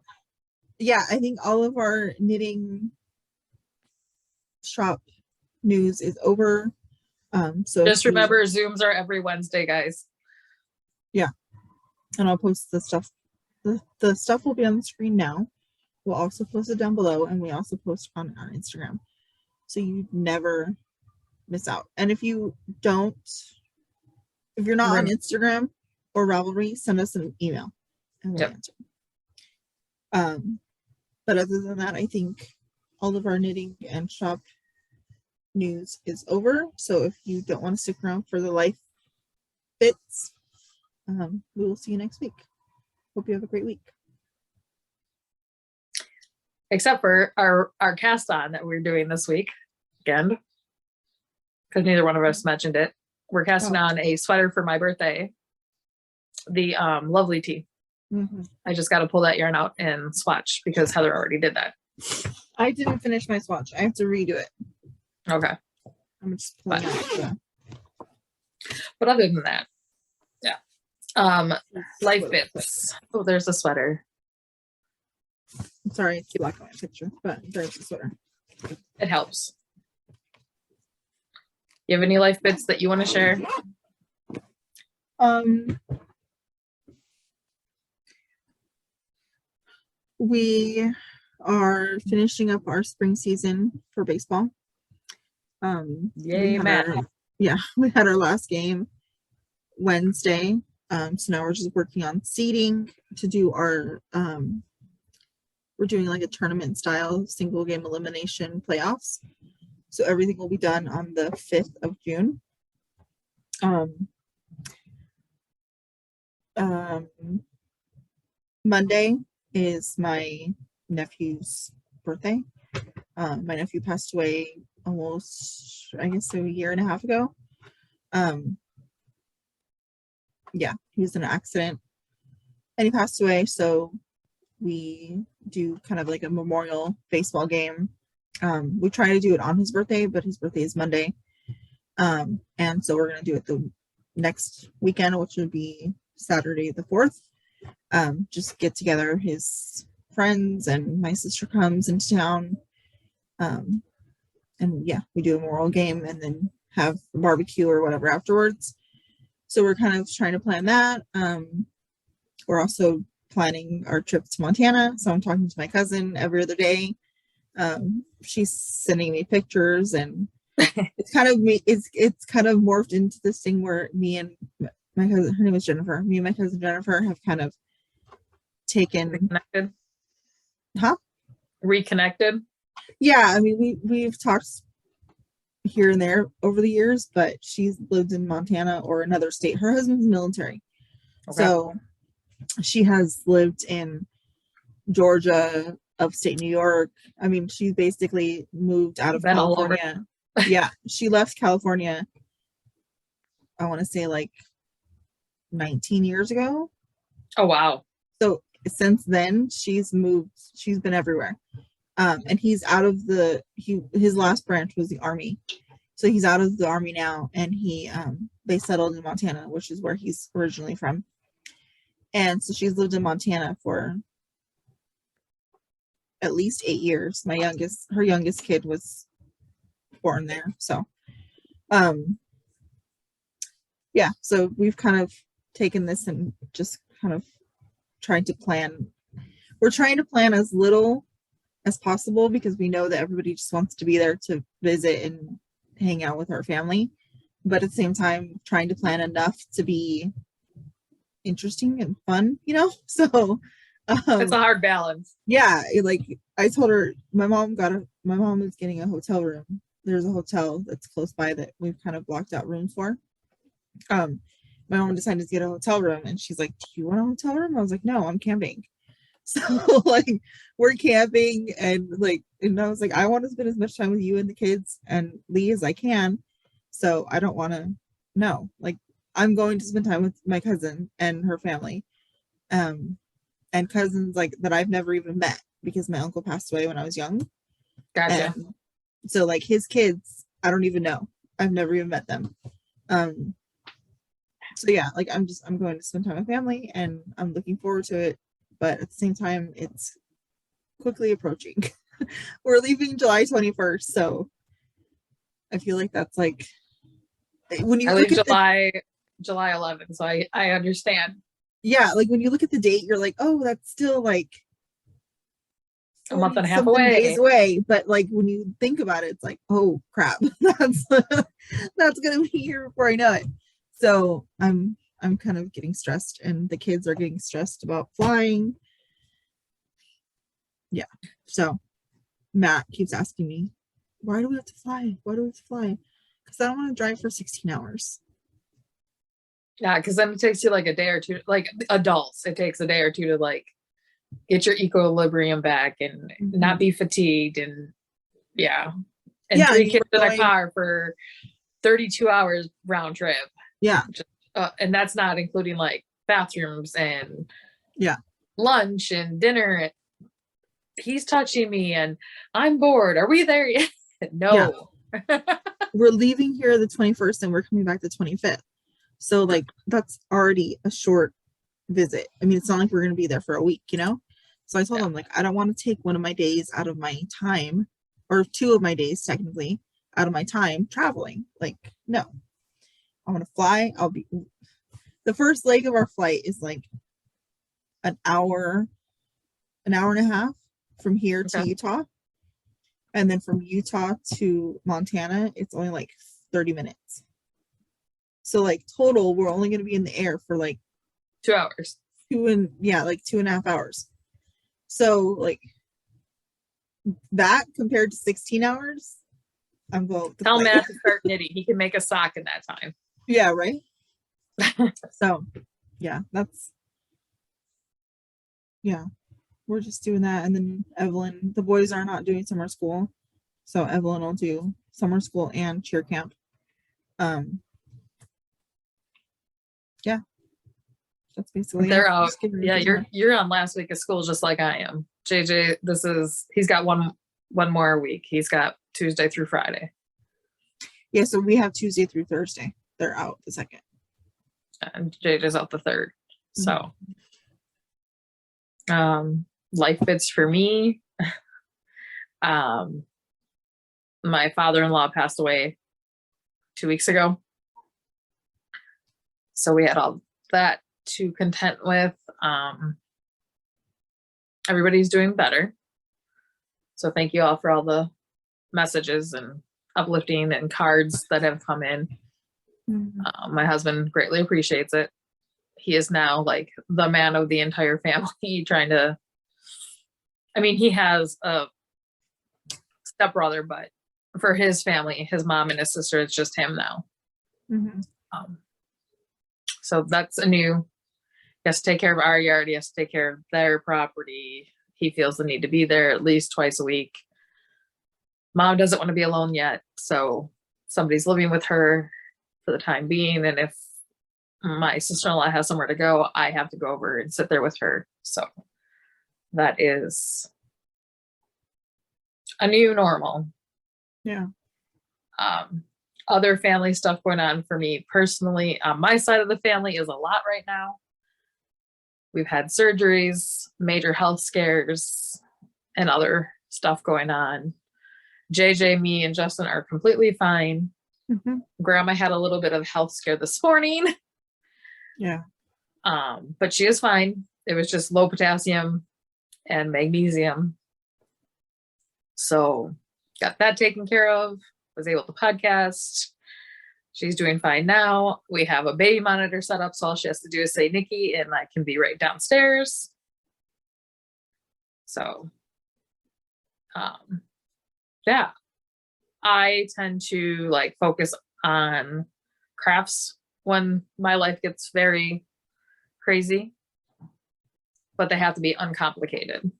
yeah, I think all of our knitting shop news is over. So just remember, Zooms are every Wednesday, guys. Yeah. And I'll post the stuff. The stuff will be on the screen now. We'll also post it down below, and we also post on Instagram. So you never miss out. And if you're not on Instagram or Ravelry, send us an email and we'll answer. But other than that, I think all of our knitting and shop news is over. So if you don't want to stick around for the life bits, we will see you next week. Hope you have a great week. Except for our cast on that we're doing this week again, because neither one of us mentioned it. We're casting on a sweater for my birthday, the Lovely Tea. Mm-hmm. I just got to pull that yarn out and swatch because Heather already did that. I didn't finish my swatch. I have to redo it. Okay. I'm just pulling out. But other than that, yeah. Life bits. Oh, there's a sweater. I'm sorry, it's black on my picture, but there's the sweater. It helps. You have any life bits that you want to share? We are finishing up our spring season for baseball. Yay, Matt. We had our last game Wednesday. So now we're just working on seeding to do our we're doing like a tournament style single game elimination playoffs. So everything will be done on the 5th of June. Monday is my nephew's birthday. My nephew passed away almost, I guess, a year and a half ago. Yeah, he was in an accident and he passed away. So we do kind of like a memorial baseball game. We try to do it on his birthday, but his birthday is Monday. And so we're going to do it the next weekend, which would be Saturday the 4th. Just get together his friends, and my sister comes into town. And yeah, we do a memorial game and then have a barbecue or whatever afterwards. So we're kind of trying to plan that. We're also planning our trip to Montana. So I'm talking to my cousin every other day. She's sending me pictures, and it's kind of morphed into this thing where me and my cousin, her name is Jennifer, me and my cousin Jennifer have kind of taken reconnected. Yeah, I mean we've talked here and there over the years, but she's lived in Montana or another state. Her husband's military. Okay. So she has lived in Georgia, upstate New York. I mean, she basically moved out of California. Yeah, she left California, I want to say like 19 years ago. Oh, wow. So since then, she's been everywhere. And he's out of his last branch was the Army. So he's out of the Army now, and they settled in Montana, which is where he's originally from. And so she's lived in Montana for at least 8 years. Her youngest kid was born there. So, yeah, so we've kind of taken this and just kind of trying to plan. We're trying to plan as little as possible because we know that everybody just wants to be there to visit and hang out with our family, but at the same time trying to plan enough to be interesting and fun, so it's a hard balance. Yeah, like I told her, my mom is getting a hotel room. There's a hotel that's close by that we've kind of blocked out rooms for. My mom decided to get a hotel room, and she's like, do you want a hotel room? I was like, no, I'm camping. So like we're camping, and I was like, I want to spend as much time with you and the kids and Lee as I can. So I don't want to, no, like I'm going to spend time with my cousin and her family. And cousins like that I've never even met because my uncle passed away when I was young. Gotcha. And so like his kids, I don't even know. I've never even met them. So yeah, like I'm going to spend time with family, and I'm looking forward to it. But at the same time, it's quickly approaching. We're leaving July 21st, so I feel like that's like when you look at July 11th, so I understand. Yeah, like when you look at the date, you're like, oh, that's still like a month and a half away. Days away. But like when you think about it, it's like, oh crap, that's gonna be here before I know it. So I'm kind of getting stressed, and the kids are getting stressed about flying. Yeah. So Matt keeps asking me, why do we have to fly? Why do we have to fly? Because I don't want to drive for 16 hours. Yeah, because then it takes you like a day or two, like adults, it takes a day or two to like get your equilibrium back and not be fatigued, and and 3 kids in a car for 32 hours round trip. Yeah. And that's not including like bathrooms and lunch and dinner. He's touching me and I'm bored. Are we there yet? No. Yeah. We're leaving here the 21st and we're coming back the 25th. So like that's already a short visit. I mean, it's not like we're going to be there for a week, So I told him like, I don't want to take one of my days out of my time, or 2 of my days technically, out of my time traveling. Like, no, I want to fly. The first leg of our flight is like an hour and a half from here to Utah. And then from Utah to Montana, it's only like 30 minutes. So like total, we're only going to be in the air for like 2 hours. 2.5 hours. So like that compared to 16 hours, I'm going with the Tell flight. Matt to start knitting. He can make a sock in that time. Yeah, right. So yeah, we're just doing that. And then Evelyn, the boys are not doing summer school, so Evelyn will do summer school and cheer camp. Yeah, that's basically they're it. out. Yeah, you're on last week of school just like I am. JJ, he's got one more week. He's got Tuesday through Friday. Yeah, so we have Tuesday through Thursday. They're out the 2nd. And JJ's out the 3rd. So life fits for me. My father-in-law passed away 2 weeks ago. So we had all that to contend with. Everybody's doing better. So thank you all for all the messages and uplifting and cards that have come in. My husband greatly appreciates it. He is now like the man of the entire family he has a stepbrother, but for his family, his mom and his sister, it's just him now. So that's he has to take care of our yard. He has to take care of their property. He feels the need to be there at least twice a week. Mom doesn't want to be alone yet, so somebody's living with her for the time being. And if my sister-in-law has somewhere to go, I have to go over and sit there with her. So that is a new normal. Yeah. Other family stuff going on for me personally on my side of the family is a lot right now. We've had surgeries, major health scares, and other stuff going on. JJ, me, and Justin are completely fine. Grandma had a little bit of health scare this morning. Yeah. But she is fine. It was just low potassium and magnesium. So got that taken care of. Was able to podcast. She's doing fine now. We have a baby monitor set up, so all she has to do is say Nicci, and I can be right downstairs. So, yeah, I tend to like focus on crafts when my life gets very crazy, but they have to be uncomplicated.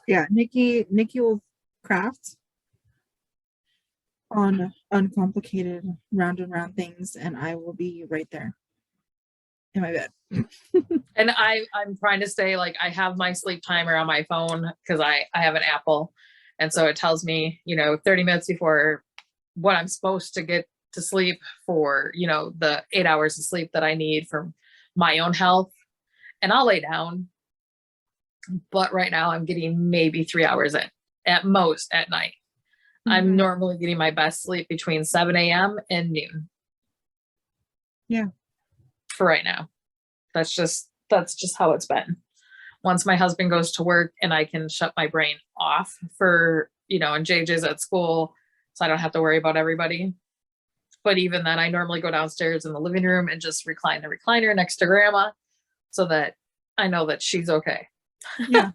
Yeah, Nicci will craft on uncomplicated round and round things, and I will be right there in my bed. And I'm trying to stay like, I have my sleep timer on my phone because I have an Apple, and so it tells me 30 minutes before what I'm supposed to get to sleep for the 8 hours of sleep that I need for my own health, and I'll lay down. But right now I'm getting maybe 3 hours at most at night. I'm normally getting my best sleep between 7 a.m. and noon. Yeah. For right now. That's just how it's been. Once my husband goes to work and I can shut my brain off for, and JJ's at school, so I don't have to worry about everybody. But even then, I normally go downstairs in the living room and just recline the recliner next to grandma so that I know that she's okay. Yeah.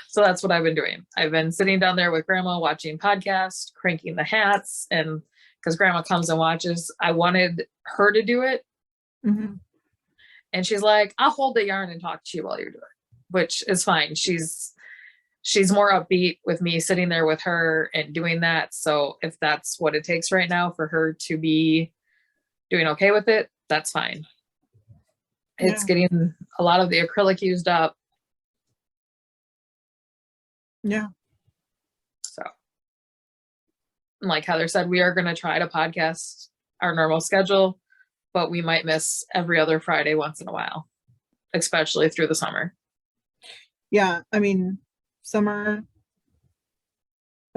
So that's what I've been doing. I've been sitting down there with grandma watching podcasts, cranking the hats, and because grandma comes and watches, I wanted her to do it. And she's like, I'll hold the yarn and talk to you while you're doing it, which is fine. She's more upbeat with me sitting there with her and doing that. So if that's what it takes right now for her to be doing okay with it, that's fine. It's getting a lot of the acrylic used up. Yeah. So, like Heather said, we are going to try to podcast our normal schedule, but we might miss every other Friday once in a while, especially through the summer. Yeah. I mean, summer,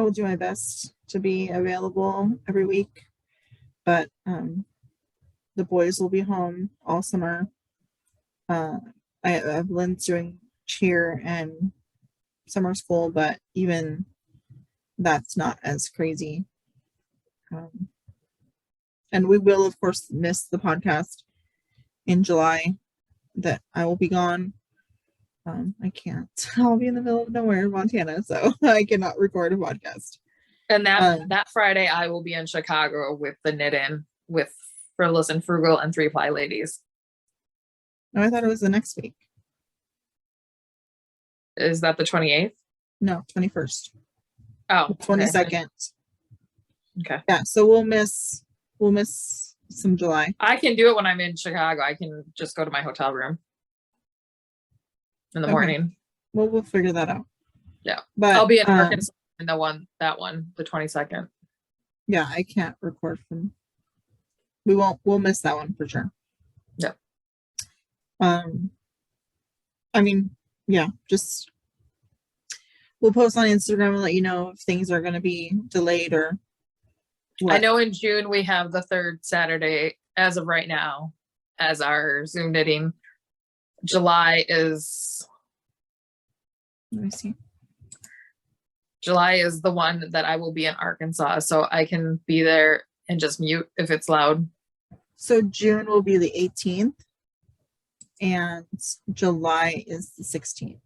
I will do my best to be available every week, but the boys will be home all summer. Lynn's doing cheer and summer school, but even that's not as crazy. And we will, of course, miss the podcast in July that I will be gone. I can't. I'll be in the middle of nowhere, Montana, so I cannot record a podcast. And that Friday, I will be in Chicago with the knit-in with Frivolous and Frugal and 3-ply ladies. No, I thought it was the next week. Is that the 28th? No, 21st. Oh, 22nd. Okay. Yeah, so we'll miss some July. I can do it when I'm in Chicago. I can just go to my hotel room in the morning. Well, we'll figure that out. Yeah. But I'll be in Arkansas in the 22nd. Yeah, I can't record from. We'll miss that one for sure. Yeah. I mean, yeah, just we'll post on Instagram and let you know if things are going to be delayed or what. I know in June we have the 3rd Saturday as of right now as our Zoom knitting. July is, let me see. July is the one that I will be in Arkansas, so I can be there and just mute if it's loud. So June will be the 18th and July is the 16th.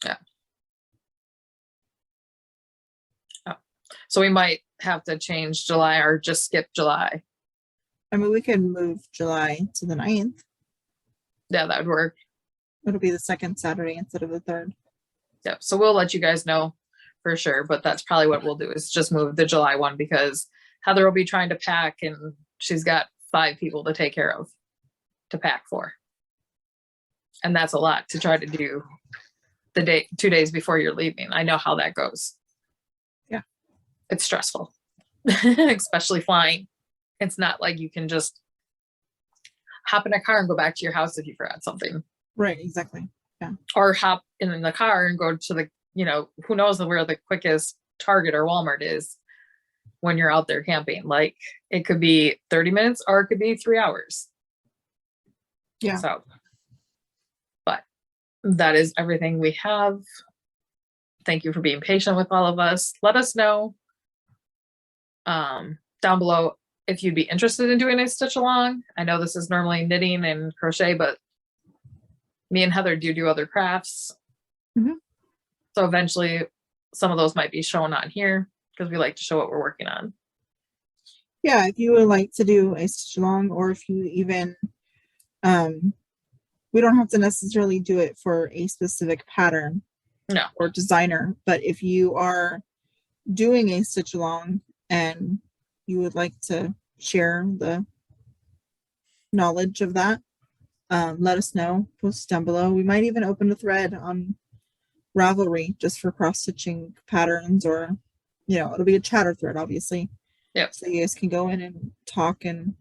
Yeah. Oh. So we might have to change July or just skip July. I mean, we could move July to the 9th. Yeah, that would work. It'll be the 2nd Saturday instead of the 3rd. Yeah, so we'll let you guys know for sure, but that's probably what we'll do is just move the July one because Heather will be trying to pack and she's got 5 people to take care of to pack for. And that's a lot to try to do the day 2 days before you're leaving. I know how that goes. Yeah. It's stressful, especially flying. It's not like you can just hop in a car and go back to your house if you forgot something. Right, exactly. Yeah. Or hop in the car and go to the, who knows where the quickest Target or Walmart is when you're out there camping. Like it could be 30 minutes or it could be 3 hours. Yeah. So, but that is everything we have. Thank you for being patient with all of us. Let us know down below if you'd be interested in doing a stitch along. I know this is normally knitting and crochet, but me and Heather do other crafts. Mm-hmm. So eventually some of those might be shown on here because we like to show what we're working on. Yeah, if you would like to do a stitch along, or if you even, we don't have to necessarily do it for a specific pattern or designer, but if you are doing a stitch along and you would like to share the knowledge of that, let us know. Post down below. We might even open a thread on Ravelry just for cross-stitching patterns, or it'll be a chatter thread, obviously. Yep. So you guys can go in and talk and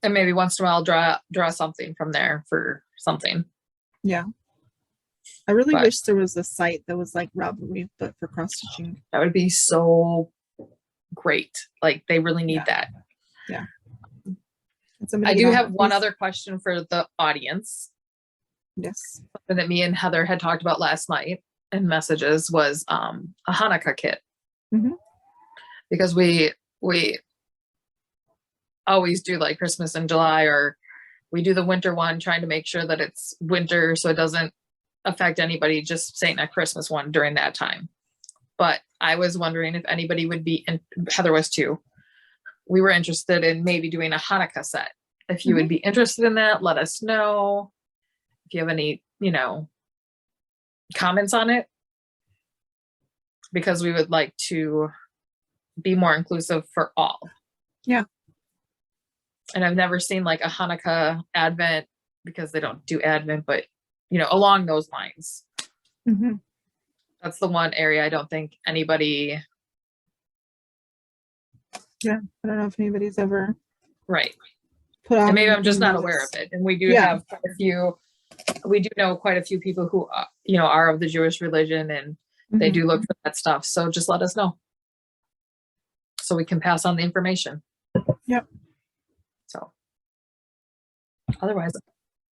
maybe once in a while draw something from there for something. Yeah. I really wish there was a site that was like Ravelry but for cross-stitching. That would be so great. Like they really need that. Yeah. I do have one other question for the audience. Yes. Something that me and Heather had talked about last night in messages was a Hanukkah kit. Mm-hmm. Because we always do like Christmas in July, or we do the winter one trying to make sure that it's winter so it doesn't affect anybody just saying a Christmas one during that time. But I was wondering if anybody would be, and Heather was too, we were interested in maybe doing a Hanukkah set. If you would be interested in that, let us know. If you have any, comments on it, because we would like to be more inclusive for all. Yeah. And I've never seen like a Hanukkah Advent, because they don't do Advent, but along those lines. Mm-hmm. That's the one area I don't think anybody. Yeah, I don't know if anybody's ever put out. And maybe I'm just not aware of it. And we do have quite a few. We do know quite a few people who are of the Jewish religion, and They Mhm. do look for that stuff. So just let us know so we can pass on the information. Yep. So otherwise,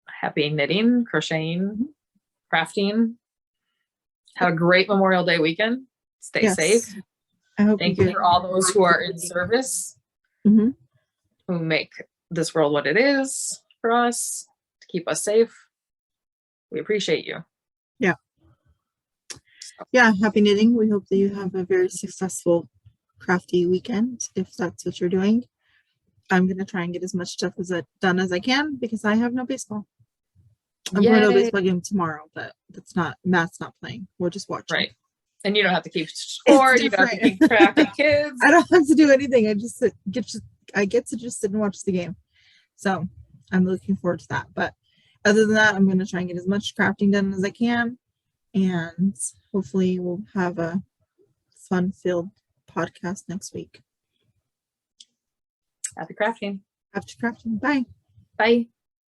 happy knitting, crocheting, crafting. Have a great Memorial Day weekend. Stay Yes. safe. I hope Thank you you do. for all those who are in service, Mhm. who make this world what it is for us, to keep us safe. We appreciate you. Yeah, happy knitting. We hope that you have a very successful crafty weekend if that's what you're doing. I'm gonna try and get as much stuff done as I can because I have no baseball. I'm going to a Yay. baseball game tomorrow, but Matt's not playing. We're just watching. Right. And you don't have to keep score. You don't have to different. keep track of kids. I don't have to do anything. I get to just sit and watch the game. So I'm looking forward to that. But other than that, I'm going to try and get as much crafting done as I can. And hopefully we'll have a fun-filled podcast next week. Happy crafting. After crafting. Bye. Bye.